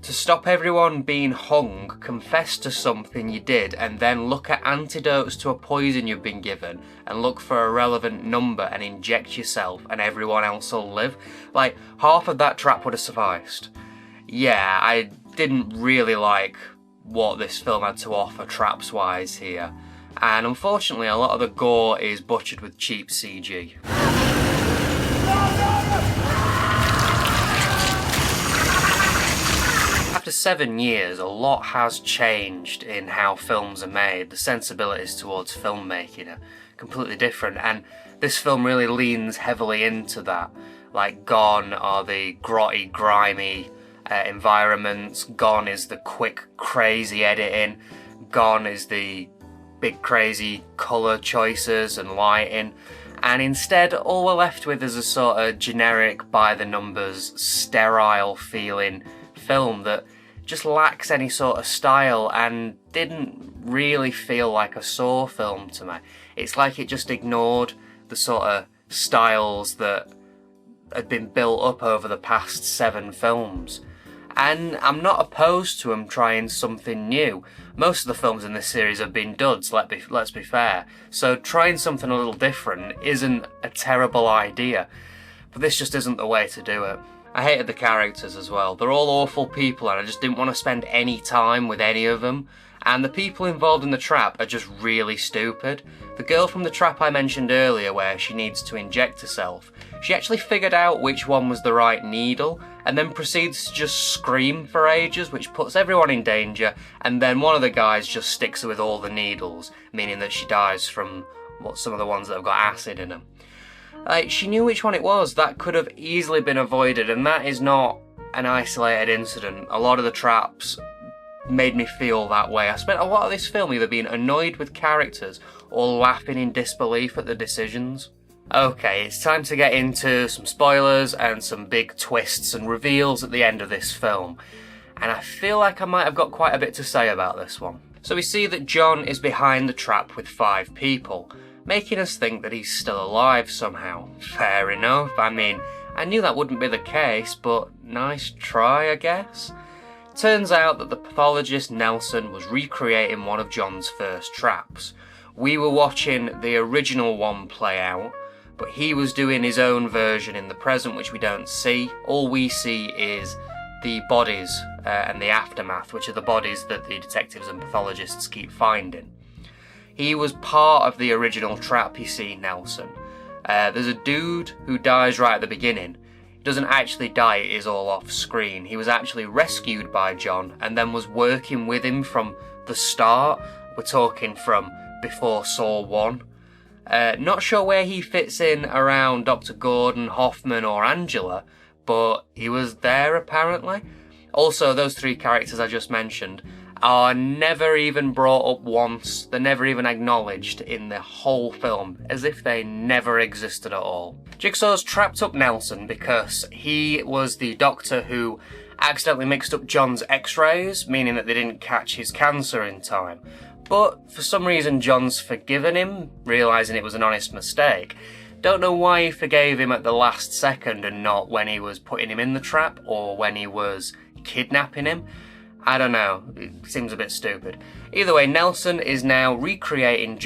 to stop everyone being hung, confess to something you did and then look at antidotes to a poison you've been given and look for a relevant number and inject yourself and everyone else will live. Like, half of that trap would have sufficed. Yeah, I didn't really like what this film had to offer traps wise here. And unfortunately a lot of the gore is butchered with cheap CG. After 7 years, a lot has changed in how films are made. The sensibilities towards filmmaking are completely different, and this film really leans heavily into that. Like, Gone are the grotty, grimy environments. Gone is the quick, crazy editing. Gone is the big crazy colour choices and lighting, and instead all we're left with is a sort of generic by the numbers sterile feeling film that just lacks any sort of style and didn't really feel like a Saw film to me. It's like it just ignored the sort of styles that had been built up over the past 7 films. And I'm not opposed to them trying something new. Most of the films in this series have been duds, let's be fair. So trying something a little different isn't a terrible idea. But this just isn't the way to do it. I hated the characters as well. They're all awful people and I just didn't want to spend any time with any of them. And the people involved in the trap are just really stupid. The girl from the trap I mentioned earlier where she needs to inject herself, she actually figured out which one was the right needle and then proceeds to just scream for ages, which puts everyone in danger, and then one of the guys just sticks her with all the needles, meaning that she dies from some of the ones that have got acid in them. She knew which one it was. That could have easily been avoided, and that is not an isolated incident. A lot of the traps made me feel that way. I spent a lot of this film either being annoyed with characters or laughing in disbelief at the decisions. Okay, it's time to get into some spoilers and some big twists and reveals at the end of this film. And I feel like I might have got quite a bit to say about this one. So we see that John is behind the trap with 5 people, making us think that he's still alive somehow. Fair enough, I mean, I knew that wouldn't be the case, but nice try, I guess. Turns out that the pathologist Nelson was recreating one of John's first traps. We were watching the original one play out, but he was doing his own version in the present, which we don't see. All we see is the bodies and the aftermath, which are the bodies that the detectives and pathologists keep finding. He was part of the original trap, you see, Nelson. There's a dude who dies right at the beginning. Doesn't actually die, it is all off screen. He was actually rescued by John and then was working with him from the start. We're talking from before Saw 1. Not sure where he fits in around Dr. Gordon, Hoffman or Angela, but he was there apparently. Also, those 3 characters I just mentioned are never even brought up once. They're never even acknowledged in the whole film, as if they never existed at all. Jigsaw's trapped up Nelson because he was the doctor who accidentally mixed up John's x-rays, meaning that they didn't catch his cancer in time. But for some reason John's forgiven him, realising it was an honest mistake. Don't know why he forgave him at the last second and not when he was putting him in the trap or when he was kidnapping him. I don't know, it seems a bit stupid. Either way, Nelson is now recreating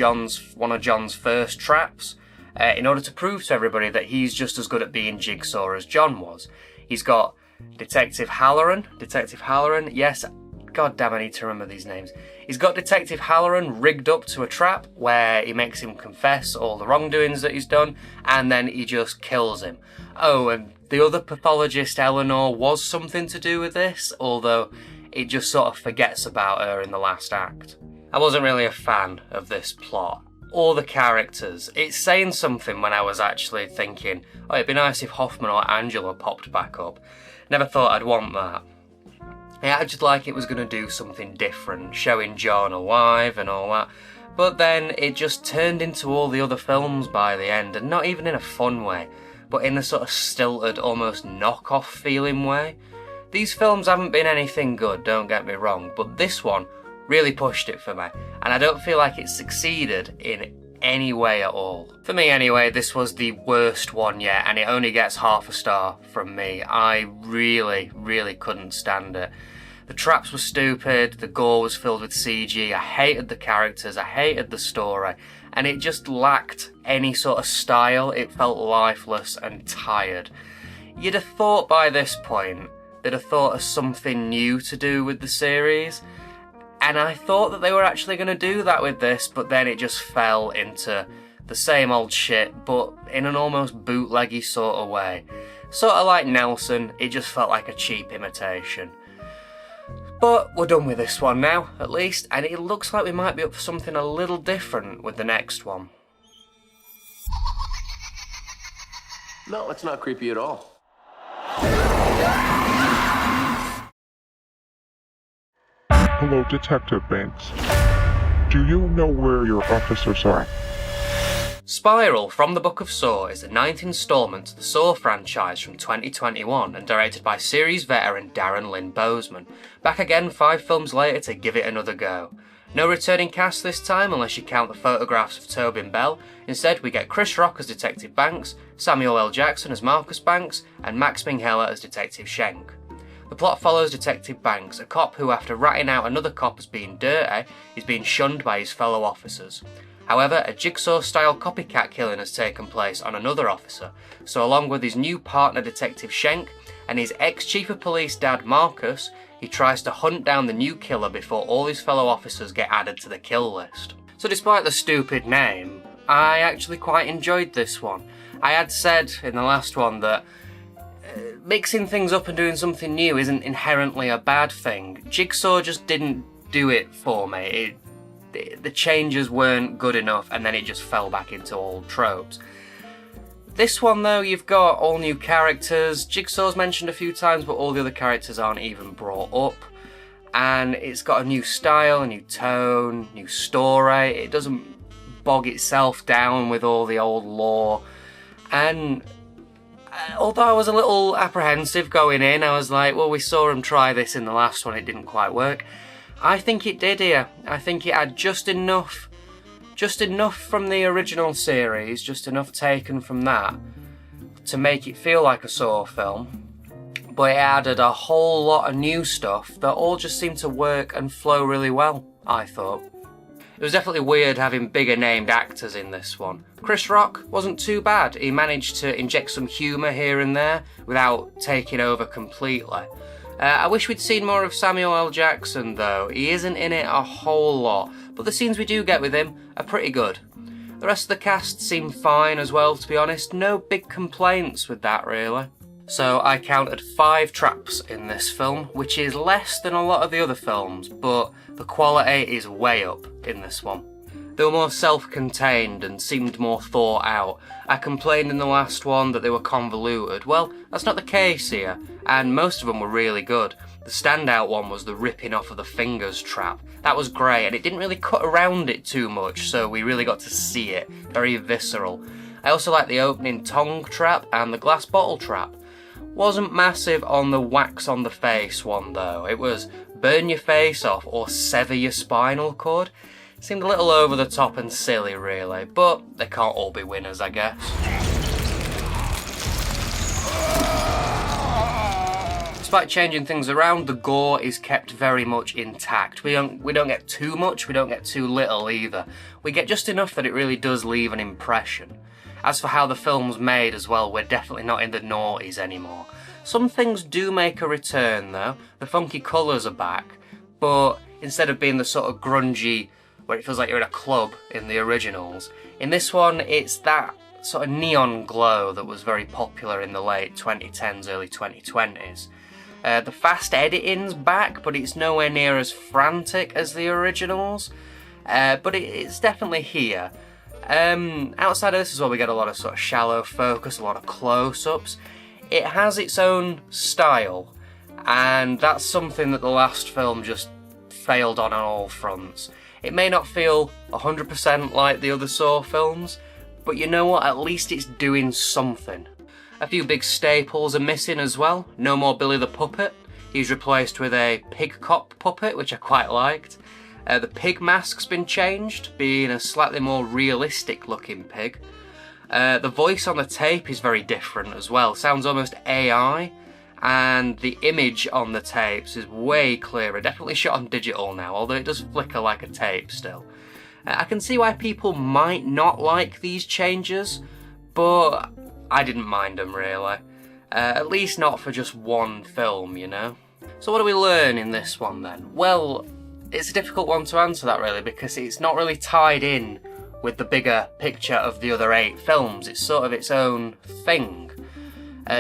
one of John's first traps in order to prove to everybody that he's just as good at being Jigsaw as John was. He's got Detective Halloran, yes, god damn, I need to remember these names. He's got Detective Halloran rigged up to a trap where he makes him confess all the wrongdoings that he's done, and then he just kills him. Oh, and the other pathologist, Eleanor, was something to do with this, although it just sort of forgets about her in the last act. I wasn't really a fan of this plot, or the characters. It's saying something when I was actually thinking, oh, it'd be nice if Hoffman or Angela popped back up. Never thought I'd want that. I acted like it was going to do something different, showing John alive and all that, but then it just turned into all the other films by the end, and not even in a fun way, but in a sort of stilted, almost knock-off feeling way. These films haven't been anything good, don't get me wrong, but this one really pushed it for me, and I don't feel like it succeeded in any way at all. For me anyway, this was the worst one yet, and it only gets half a star from me. I really, really couldn't stand it. The traps were stupid, the gore was filled with CG, I hated the characters, I hated the story, and it just lacked any sort of style. It felt lifeless and tired. You'd have thought by this point they'd have thought of something new to do with the series, and I thought that they were actually going to do that with this, but then it just fell into the same old shit, but in an almost bootleggy sort of way. Sort of like Nelson, it just felt like a cheap imitation. But we're done with this one now, at least, and it looks like we might be up for something a little different with the next one. No, it's not creepy at all. Hello, Detective Banks. Do you know where your officers are? Spiral from the Book of Saw is the 9th instalment to the Saw franchise from 2021 and directed by series veteran Darren Lynn Bousman, back again 5 films later to give it another go. No returning cast this time unless you count the photographs of Tobin Bell. Instead we get Chris Rock as Detective Banks, Samuel L. Jackson as Marcus Banks, and Max Minghella as Detective Schenck. The plot follows Detective Banks, a cop who, after ratting out another cop as being dirty, is being shunned by his fellow officers. However, a Jigsaw-style copycat killing has taken place on another officer, so along with his new partner Detective Schenck and his ex-chief of police dad Marcus, he tries to hunt down the new killer before all his fellow officers get added to the kill list. So despite the stupid name, I actually quite enjoyed this one. I had said in the last one that mixing things up and doing something new isn't inherently a bad thing. Jigsaw just didn't do it for me. The changes weren't good enough, and then it just fell back into old tropes. This one though, you've got all new characters. Jigsaw's mentioned a few times, but all the other characters aren't even brought up. And it's got a new style, a new tone, new story. It doesn't bog itself down with all the old lore. And although I was a little apprehensive going in, I was like, well, we saw him try this in the last one, it didn't quite work. I think it did here. I think it had just enough from the original series, just enough taken from that to make it feel like a Saw film. But it added a whole lot of new stuff that all just seemed to work and flow really well, I thought. It was definitely weird having bigger named actors in this one. Chris Rock wasn't too bad. He managed to inject some humour here and there without taking over completely. I wish we'd seen more of Samuel L. Jackson though. He isn't in it a whole lot, but the scenes we do get with him are pretty good. The rest of the cast seem fine as well, to be honest. No big complaints with that really. So I counted 5 traps in this film, which is less than a lot of the other films, but the quality is way up in this one. They were more self-contained and seemed more thought out. I complained in the last one that they were convoluted. Well, that's not the case here, and most of them were really good. The standout one was the ripping off of the fingers trap. That was great, and it didn't really cut around it too much, so we really got to see it. Very visceral. I also liked the opening tongue trap and the glass bottle trap. Wasn't massive on the wax on the face one though. It was burn your face off or sever your spinal cord. Seemed a little over the top and silly really, but they can't all be winners, I guess. Despite changing things around, the gore is kept very much intact. We don't get too much, we don't get too little either. We get just enough that it really does leave an impression. As for how the film's made as well, we're definitely not in the noughties anymore. Some things do make a return though. The funky colours are back, but instead of being the sort of grungy, where it feels like you're in a club in the originals, in this one it's that sort of neon glow that was very popular in the late 2010s, early 2020s. The fast editing's back, but it's nowhere near as frantic as the originals, but it's definitely here. Outside of this as well, we get a lot of sort of shallow focus, a lot of close-ups. It has its own style, and that's something that the last film just failed on all fronts. It may not feel 100% like the other Saw films, but you know what, at least it's doing something. A few big staples are missing as well. No more Billy the Puppet. He's replaced with a pig cop puppet, which I quite liked. The pig mask's been changed, being a slightly more realistic looking pig. The voice on the tape is very different as well, sounds almost AI, and the image on the tapes is way clearer, definitely shot on digital now, although it does flicker like a tape still. I can see why people might not like these changes, but I didn't mind them really. At least not for just one film, you know? So what do we learn in this one then? Well, it's a difficult one to answer that really, because it's not really tied in with the bigger picture of the other 8 films. It's sort of its own thing.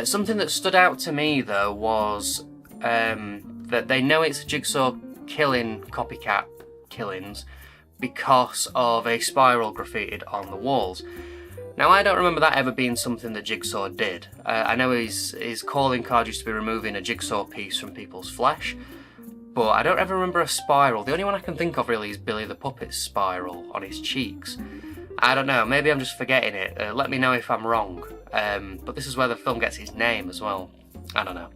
Something that stood out to me though was that they know it's a Jigsaw killing copycat killings because of a spiral graffitied on the walls. Now I don't remember that ever being something that Jigsaw did. I know his calling card used to be removing a jigsaw piece from people's flesh, but I don't ever remember a spiral. The only one I can think of really is Billy the Puppet's spiral on his cheeks. I don't know, maybe I'm just forgetting it. Let me know if I'm wrong. But this is where the film gets its name as well. I don't know.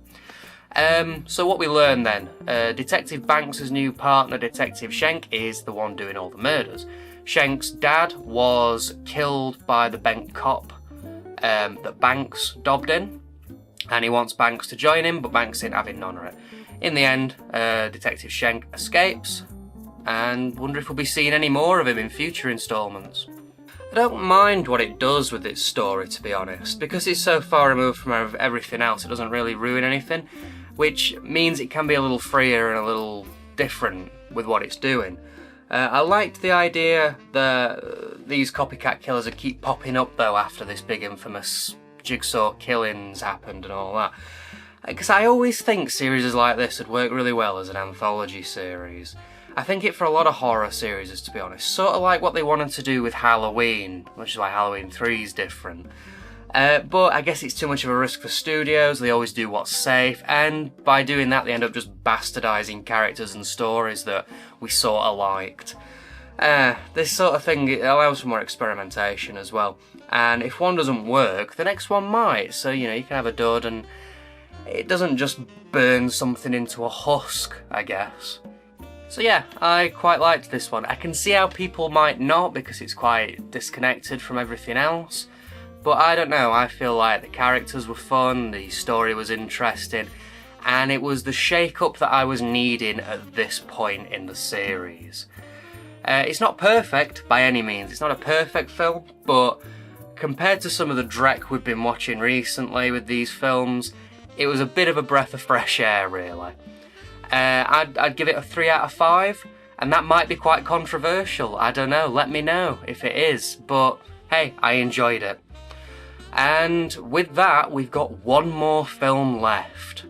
So what we learn then, Detective Banks' new partner, Detective Schenk, is the one doing all the murders. Schenk's dad was killed by the bent cop that Banks dobbed in, and he wants Banks to join him, but Banks ain't having none of it. In the end, Detective Schenk escapes, and wonder if we'll be seeing any more of him in future instalments. I don't mind what it does with its story, to be honest, because it's so far removed from everything else, it doesn't really ruin anything, which means it can be a little freer and a little different with what it's doing. I liked the idea that these copycat killers would keep popping up though after this big infamous Jigsaw killings happened and all that. Because I always think series like this would work really well as an anthology series. I think it for a lot of horror series, to be honest. Sort of like what they wanted to do with Halloween, which is why Halloween 3 is different. But I guess it's too much of a risk for studios, they always do what's safe, and by doing that they end up just bastardising characters and stories that we sort of liked. This sort of thing, it allows for more experimentation as well. And if one doesn't work, the next one might. So, you know, you can have a dud and it doesn't just burn something into a husk, I guess. So yeah, I quite liked this one. I can see how people might not because it's quite disconnected from everything else. But I don't know, I feel like the characters were fun, the story was interesting, and it was the shake-up that I was needing at this point in the series. It's not perfect by any means, it's not a perfect film, but compared to some of the dreck we've been watching recently with these films, it was a bit of a breath of fresh air, really. I'd give it a 3 out of 5, and that might be quite controversial, I don't know, let me know if it is, but hey, I enjoyed it. And with that, we've got one more film left.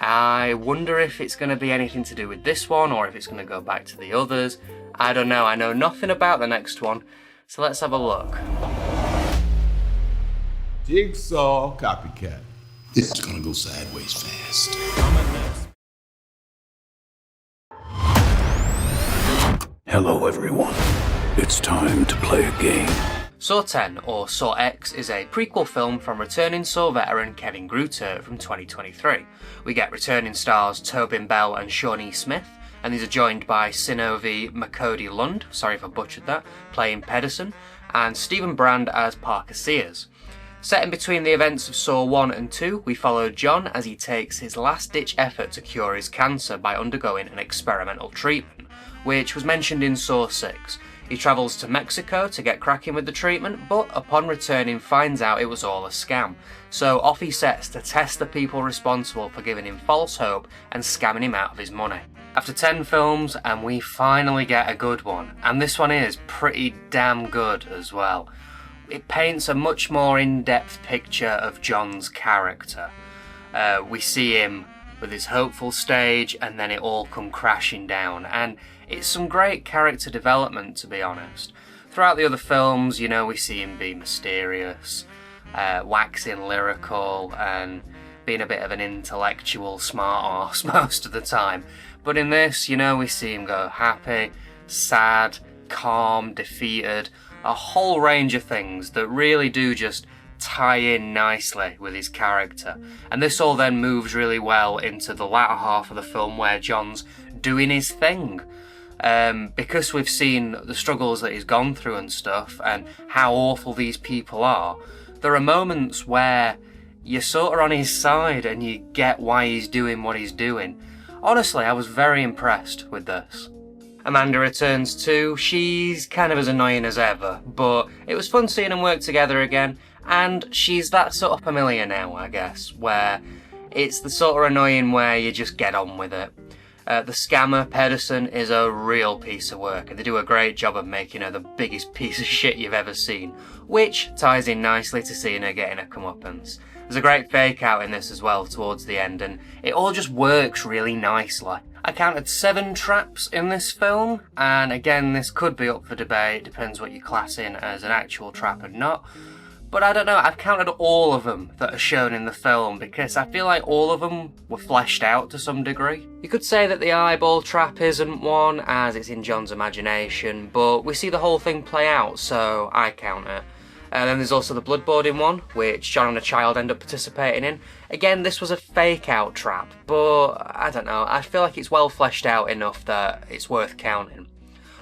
I wonder if it's going to be anything to do with this one, or if it's going to go back to the others. I don't know, I know nothing about the next one, so let's have a look. Jigsaw copycat. This is gonna go sideways fast. Hello, everyone. It's time to play a game. Saw 10, or Saw X, is a prequel film from returning Saw veteran Kevin Gruter from 2023. We get returning stars Tobin Bell and Shawnee Smith, and these are joined by Synovi Makodi Lund, sorry if I butchered that, playing Pedersen, and Stephen Brand as Parker Sears. Set in between the events of Saw 1 and 2, we follow John as he takes his last-ditch effort to cure his cancer by undergoing an experimental treatment, which was mentioned in Saw 6. He travels to Mexico to get cracking with the treatment, but upon returning finds out it was all a scam. So off he sets to test the people responsible for giving him false hope and scamming him out of his money. After 10 films, and we finally get a good one, and this one is pretty damn good as well. It paints a much more in-depth picture of John's character. We see him with his hopeful stage, and then it all come crashing down, and it's some great character development, to be honest. Throughout the other films, you know, we see him be mysterious, waxing lyrical, and being a bit of an intellectual smart arse most of the time. But in this, you know, we see him go happy, sad, calm, defeated, a whole range of things that really do just tie in nicely with his character. And this all then moves really well into the latter half of the film where John's doing his thing. Because we've seen the struggles that he's gone through and stuff, and how awful these people are, there are moments where you're sort of on his side and you get why he's doing what he's doing. Honestly, I was very impressed with this. Amanda returns too. She's kind of as annoying as ever, but it was fun seeing them work together again, and she's that sort of familiar now, I guess, where it's the sort of annoying where you just get on with it. The scammer, Pedersen, is a real piece of work, and they do a great job of making her the biggest piece of shit you've ever seen, which ties in nicely to seeing her getting a comeuppance. There's a great fake out in this as well towards the end, and it all just works really nicely. I counted 7 traps in this film, and again, this could be up for debate, depends what you class in as an actual trap and not. But I don't know, I've counted all of them that are shown in the film because I feel like all of them were fleshed out to some degree. You could say that the eyeball trap isn't one, as it's in John's imagination, but we see the whole thing play out, so I count it. And then there's also the bloodboarding one, which John and a child end up participating in. Again, this was a fake-out trap, but I don't know, I feel like it's well fleshed out enough that it's worth counting.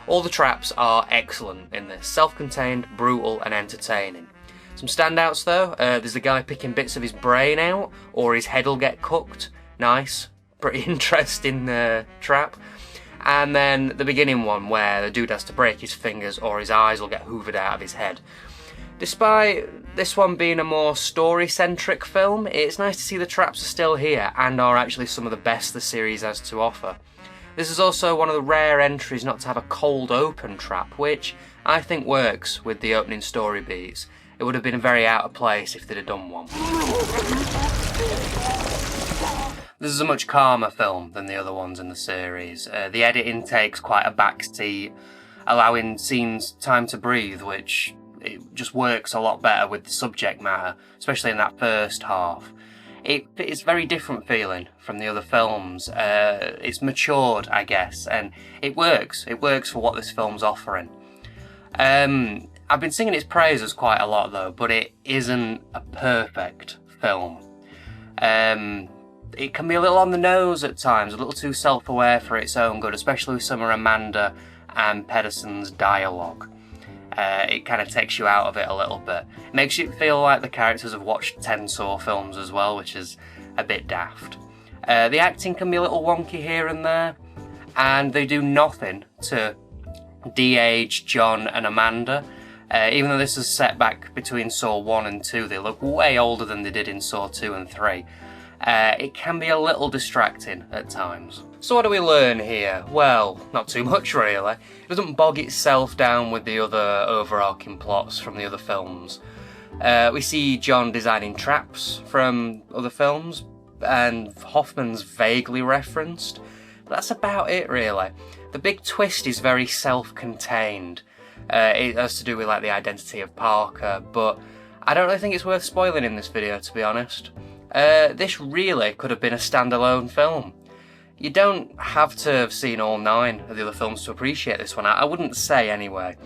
All the traps are excellent in this, self-contained, brutal and entertaining. Some standouts though, there's the guy picking bits of his brain out, or his head will get cooked. Nice, pretty interesting trap. And then the beginning one where the dude has to break his fingers or his eyes will get hoovered out of his head. Despite this one being a more story-centric film, it's nice to see the traps are still here and are actually some of the best the series has to offer. This is also one of the rare entries not to have a cold open trap, which I think works with the opening story beats. It would have been very out of place if they'd have done one. This is a much calmer film than the other ones in the series. The editing takes quite a backseat, allowing scenes time to breathe, which it just works a lot better with the subject matter, especially in that first half. It's very different feeling from the other films. It's matured, I guess, and it works. It works for what this film's offering. I've been singing its praises quite a lot though, but it isn't a perfect film. It can be a little on the nose at times, a little too self-aware for its own good, especially with some of Amanda and Pedersen's dialogue. It kind of takes you out of it a little bit. It makes you feel like the characters have watched 10 Saw films as well, which is a bit daft. The acting can be a little wonky here and there, and they do nothing to de-age John and Amanda. Even though this is set back between Saw 1 and 2, they look way older than they did in Saw 2 and 3. It can be a little distracting at times. So what do we learn here? Well, not too much really. It doesn't bog itself down with the other overarching plots from the other films. We see John designing traps from other films, and Hoffman's vaguely referenced. But that's about it really. The big twist is very self-contained. It has to do with like the identity of Parker, but I don't really think it's worth spoiling in this video, to be honest. This really could have been a standalone film. You don't have to have seen all 9 of the other films to appreciate this one. I wouldn't say anyway.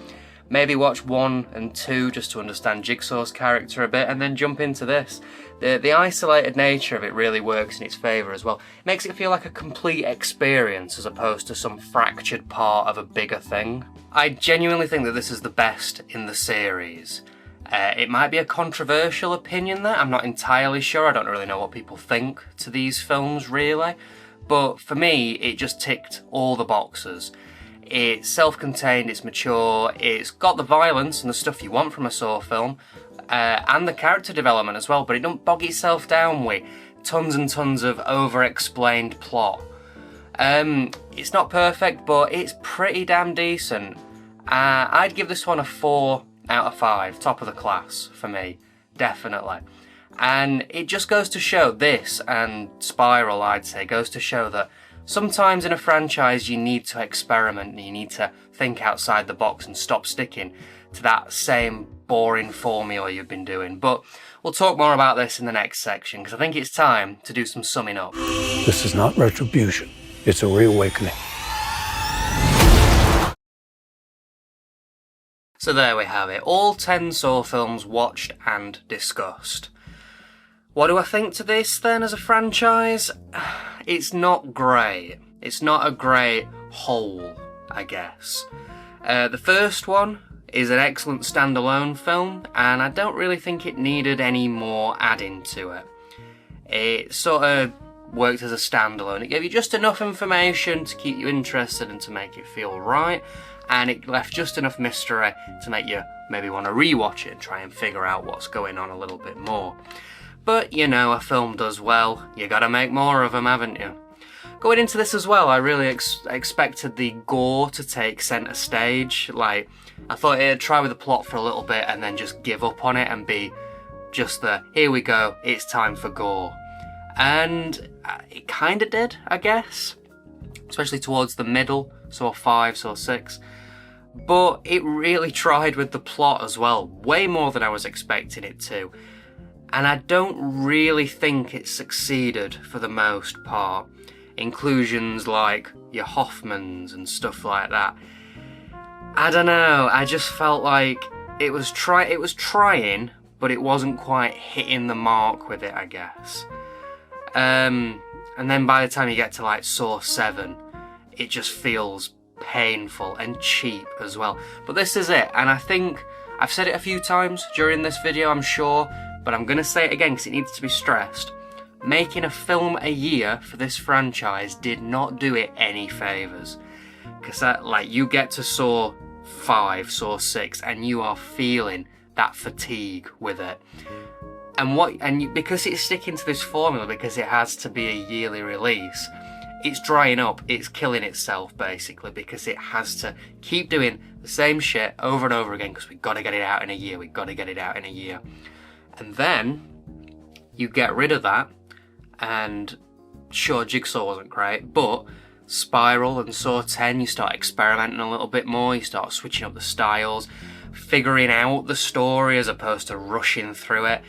Maybe watch 1 and 2 just to understand Jigsaw's character a bit, and then jump into this. The isolated nature of it really works in its favour as well. It makes it feel like a complete experience as opposed to some fractured part of a bigger thing. I genuinely think that this is the best in the series. It might be a controversial opinion there, I'm not entirely sure, I don't really know what people think to these films really, but for me it just ticked all the boxes. It's self-contained, it's mature, it's got the violence and the stuff you want from a Saw film, and the character development as well, but it don't bog itself down with tons and tons of over-explained plot. It's not perfect, but it's pretty damn decent. I'd give this one a 4 out of 5, top of the class for me, definitely. And it just goes to show, this and Spiral I'd say, goes to show that sometimes in a franchise you need to experiment and you need to think outside the box and stop sticking to that same boring formula you've been doing. But we'll talk more about this in the next section, because I think it's time to do some summing up. This is not retribution. It's a reawakening. So there we have it, all 10 Saw films watched and discussed. What do I think to this then as a franchise? It's not great. It's not a great whole, I guess. The first one is an excellent standalone film, and I don't really think it needed any more adding to it. It sort of worked as a standalone. It gave you just enough information to keep you interested and to make it feel right, and it left just enough mystery to make you maybe want to rewatch it and try and figure out what's going on a little bit more. But, you know, a film does well, you gotta make more of them, haven't you? Going into this as well, I really expected the gore to take centre stage. Like, I thought it'd try with the plot for a little bit and then just give up on it and be just the, here we go, it's time for gore. And it kinda did, I guess. Especially towards the middle, Saw 5, Saw 6. But it really tried with the plot as well, way more than I was expecting it to. And I don't really think it succeeded for the most part. Inclusions like your Hoffmans and stuff like that. I don't know, I just felt like it was trying, but it wasn't quite hitting the mark with it, I guess. And then by the time you get to like Saw 7, it just feels painful and cheap as well. But this is it, and I think I've said it a few times during this video, I'm sure, but I'm gonna say it again because it needs to be stressed. Making a film a year for this franchise did not do it any favours. Because like, you get to Saw 5, Saw 6, and you are feeling that fatigue with it. And because it's sticking to this formula, because it has to be a yearly release, it's drying up, it's killing itself basically, because it has to keep doing the same shit over and over again, because we've got to get it out in a year, And then you get rid of that, and sure, Jigsaw wasn't great, but Spiral and Saw 10, you start experimenting a little bit more, you start switching up the styles, figuring out the story as opposed to rushing through it,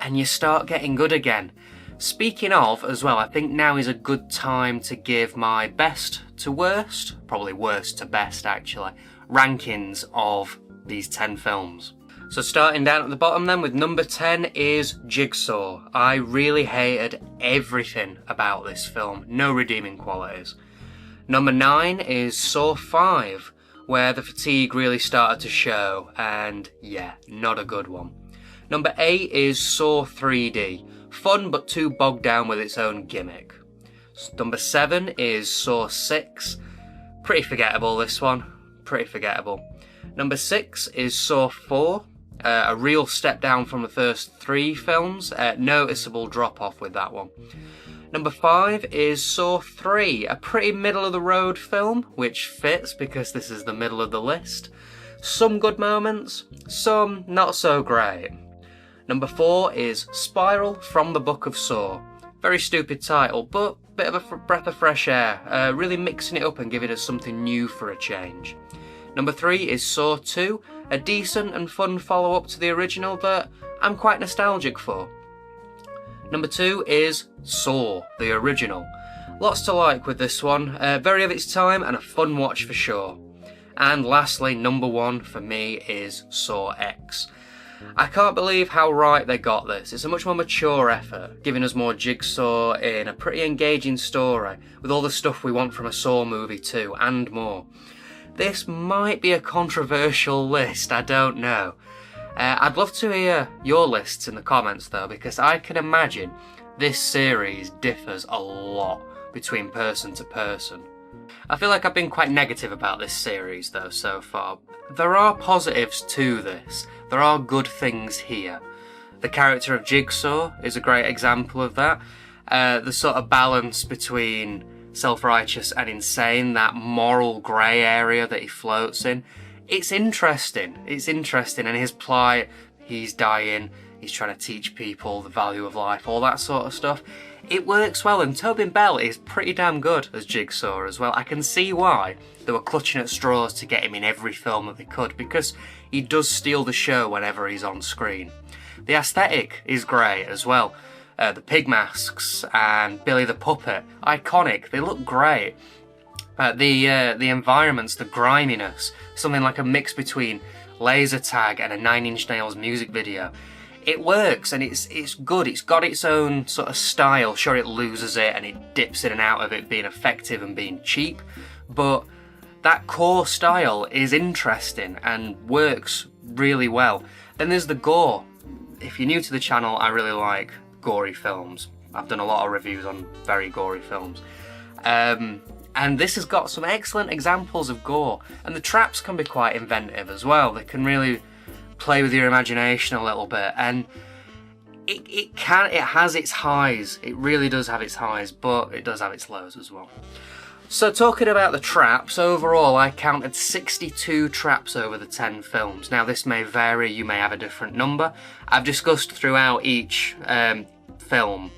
and you start getting good again. Speaking of, as well, I think now is a good time to give my best to worst, probably worst to best actually, rankings of these 10 films. So starting down at the bottom then with number 10 is Jigsaw. I really hated everything about this film, no redeeming qualities. Number 9 is Saw 5, where the fatigue really started to show, and yeah, not a good one. Number 8 is Saw 3D. Fun, but too bogged down with its own gimmick. Number 7 is Saw 6. Pretty forgettable, this one. Pretty forgettable. Number 6 is Saw 4. A real step down from the first 3 films. Noticeable drop off with that one. Number 5 is Saw 3. A pretty middle of the road film, which fits because this is the middle of the list. Some good moments, some not so great. Number 4 is Spiral from the Book of Saw. Very stupid title, but bit of a breath of fresh air. Really mixing it up and giving us something new for a change. Number 3 is Saw 2, a decent and fun follow-up to the original that I'm quite nostalgic for. Number 2 is Saw, the original. Lots to like with this one, very of its time and a fun watch for sure. And lastly, number 1 for me is Saw X. I can't believe how right they got this. It's a much more mature effort, giving us more Jigsaw in a pretty engaging story, with all the stuff we want from a Saw movie too, and more. This might be a controversial list, I don't know. I'd love to hear your lists in the comments though, because I can imagine this series differs a lot between person to person. I feel like I've been quite negative about this series though so far. There are positives to this. There are good things here. The character of Jigsaw is a great example of that. The sort of balance between self-righteous and insane, that moral grey area that he floats in. It's interesting, and his plight, he's dying, he's trying to teach people the value of life, all that sort of stuff. It works well, and Tobin Bell is pretty damn good as Jigsaw as well. I can see why they were clutching at straws to get him in every film that they could, because he does steal the show whenever he's on screen. The aesthetic is great as well. The pig masks and Billy the Puppet, iconic, they look great. The environments, the griminess, something like a mix between Laser Tag and a 9 Inch Nails music video. It works and it's good, it's got its own sort of style. Sure, it loses it and it dips in and out of it being effective and being cheap, but that core style is interesting and works really well. Then there's the gore. If you're new to the channel, I really like gory films. I've done a lot of reviews on very gory films. And this has got some excellent examples of gore, and the traps can be quite inventive as well. They can really play with your imagination a little bit, and it has its highs. It really does have its highs, but it does have its lows as well. So talking about the traps, overall I counted 62 traps over the 10 films. Now this may vary, you may have a different number. I've discussed throughout each film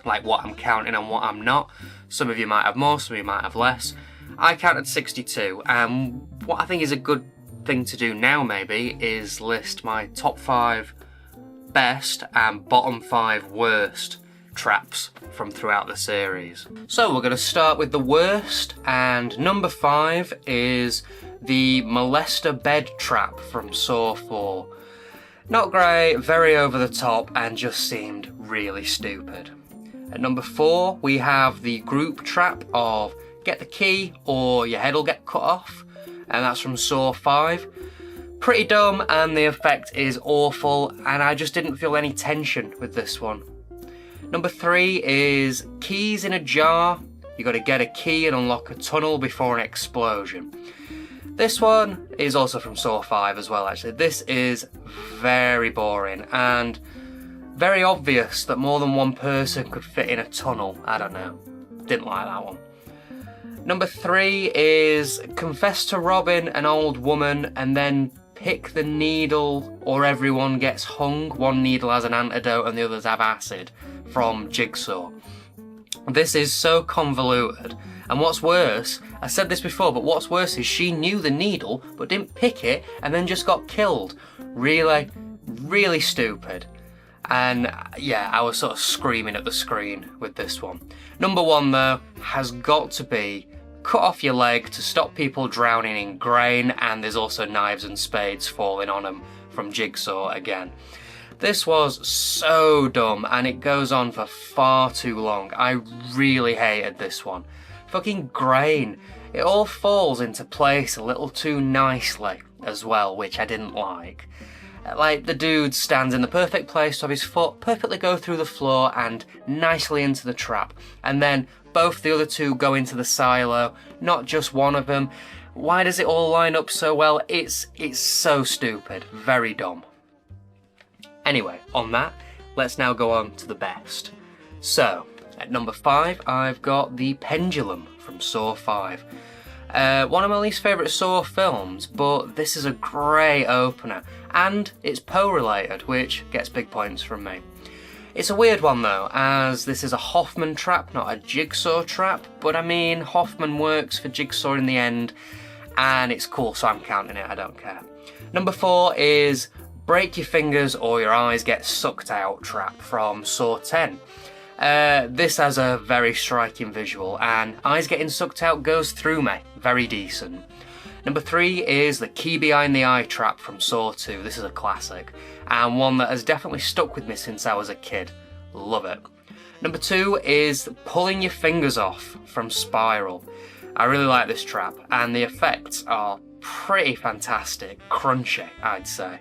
like what I'm counting and what I'm not. Some of you might have more, some of you might have less. I counted 62, and what I think is a good thing to do now maybe is list my top 5 best and bottom 5 worst traps from throughout the series. So we're going to start with the worst, and number 5 is the molester bed trap from Saw 4. Not great, very over the top, and just seemed really stupid. At number 4, we have the group trap of get the key or your head will get cut off, and that's from Saw 5. Pretty dumb, and the effect is awful, and I just didn't feel any tension with this one. Number 3 is keys in a jar. You got to get a key and unlock a tunnel before an explosion. This one is also from Saw 5 as well, actually. This is very boring and very obvious that more than one person could fit in a tunnel. I don't know. Didn't like that one. Number 3 is confess to robbing an old woman and then pick the needle or everyone gets hung. One needle has an antidote and the others have acid, from Jigsaw. This is so convoluted. And what's worse, I said this before, but what's worse is she knew the needle but didn't pick it and then just got killed. Really, really stupid. And yeah, I was sort of screaming at the screen with this one. Number 1 though has got to be cut off your leg to stop people drowning in grain, and there's also knives and spades falling on them from Jigsaw again. This was so dumb and it goes on for far too long. I really hated this one. Fucking grain. It all falls into place a little too nicely as well, which I didn't like. Like, the dude stands in the perfect place to have his foot perfectly go through the floor and nicely into the trap. And then both the other two go into the silo, not just one of them. Why does it all line up so well? It's so stupid. Very dumb. Anyway, on that, let's now go on to the best. So, at number 5, I've got The Pendulum from Saw 5. One of my least favourite Saw films, but this is a great opener. And it's Poe related, which gets big points from me. It's a weird one though, as this is a Hoffman trap, not a Jigsaw trap. But I mean, Hoffman works for Jigsaw in the end, and it's cool, so I'm counting it, I don't care. Number 4 is break your fingers or your eyes get sucked out trap from Saw 10. This has a very striking visual, and eyes getting sucked out goes through me. Very decent. Number 3 is the key behind the eye trap from Saw 2. This is a classic, and one that has definitely stuck with me since I was a kid. Love it. Number 2 is pulling your fingers off from Spiral. I really like this trap, and the effects are pretty fantastic. Crunchy, I'd say.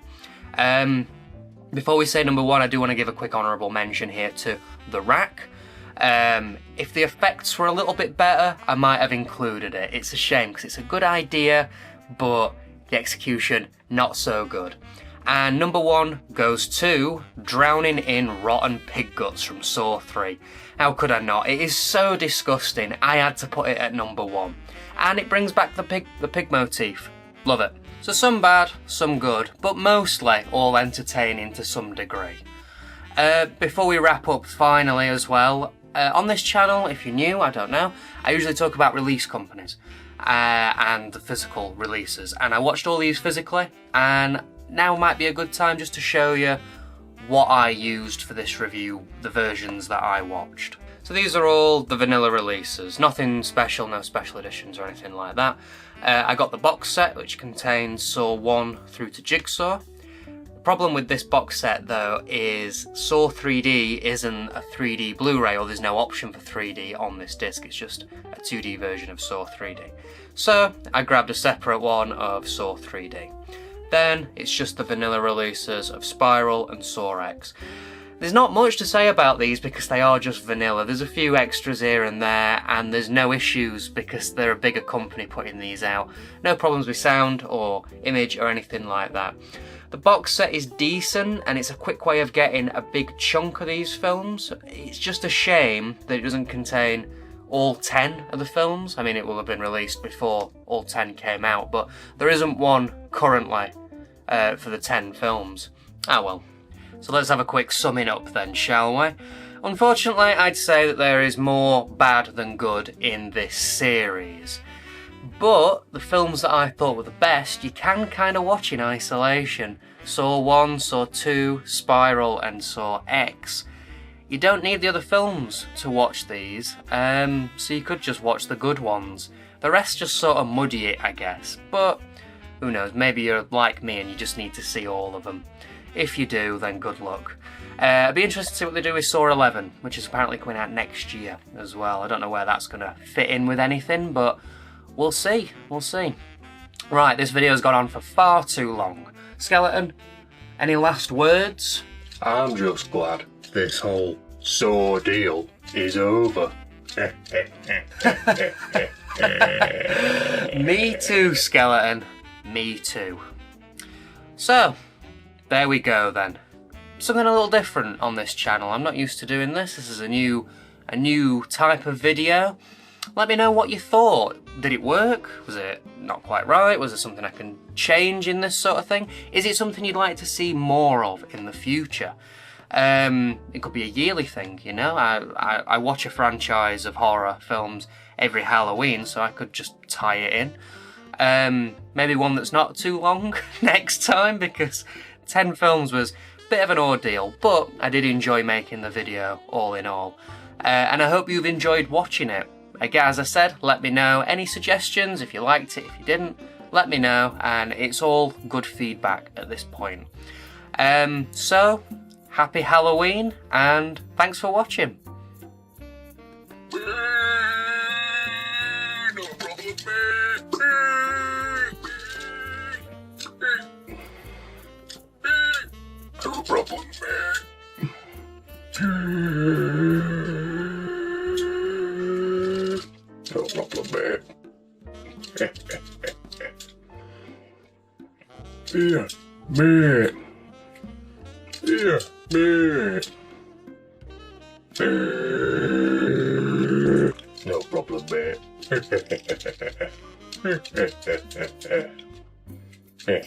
Before we say number 1, I do want to give a quick honourable mention here to The Rack. If the effects were a little bit better, I might have included it. It's a shame because it's a good idea, but the execution not so good. And number 1 goes to Drowning in Rotten Pig Guts from Saw 3. How could I not? It is so disgusting. I had to put it at number 1. And it brings back the pig motif. Love it. So some bad, some good, but mostly all entertaining to some degree. Before we wrap up finally as well, on this channel, if you're new, I don't know, I usually talk about release companies and the physical releases. And I watched all these physically, and now might be a good time just to show you what I used for this review, the versions that I watched. So these are all the vanilla releases, nothing special, no special editions or anything like that. I got the box set, which contains Saw 1 through to Jigsaw. The problem with this box set though is Saw 3D isn't a 3D Blu-ray, or there's no option for 3D on this disc, it's just a 2D version of Saw 3D. So I grabbed a separate one of Saw 3D. Then it's just the vanilla releases of Spiral and Saw X. There's not much to say about these because they are just vanilla. There's a few extras here and there, and there's no issues because they're a bigger company putting these out. No problems with sound or image or anything like that. The box set is decent, and it's a quick way of getting a big chunk of these films. It's just a shame that it doesn't contain all 10 of the films. I mean, it will have been released before all 10 came out, but there isn't one currently for the 10 films. Ah well. So let's have a quick summing up then, shall we? Unfortunately, I'd say that there is more bad than good in this series. But the films that I thought were the best, you can kind of watch in isolation. Saw 1, Saw 2, Spiral and Saw X. you don't need the other films to watch these, so you could just watch the good ones. The rest just sort of muddy it, I guess, but who knows, maybe you're like me and you just need to see all of them. If you do, then good luck. I'd be interested to see what they do with Saw 11, which is apparently coming out next year as well. I don't know where that's going to fit in with anything, but we'll see, we'll see. Right, this video's gone on for far too long. Skeleton, any last words? I'm just glad this whole Saw deal is over. Me too, Skeleton. Me too. So, there we go then. Something a little different on this channel. I'm not used to doing this. This is a new type of video. Let me know what you thought. Did it work? Was it not quite right? Was there something I can change in this sort of thing? Is it something you'd like to see more of in the future? It could be a yearly thing, you know? I watch a franchise of horror films every Halloween, so I could just tie it in. Maybe one that's not too long next time, because 10 films was a bit of an ordeal, but I did enjoy making the video all in all. And I hope you've enjoyed watching it. Again, as I said, let me know any suggestions, if you liked it, if you didn't, let me know, and it's all good feedback at this point. So, happy Halloween, and thanks for watching. No problem, No problem, man. Yeah, man. Yeah, man. No problem, man. Yeah.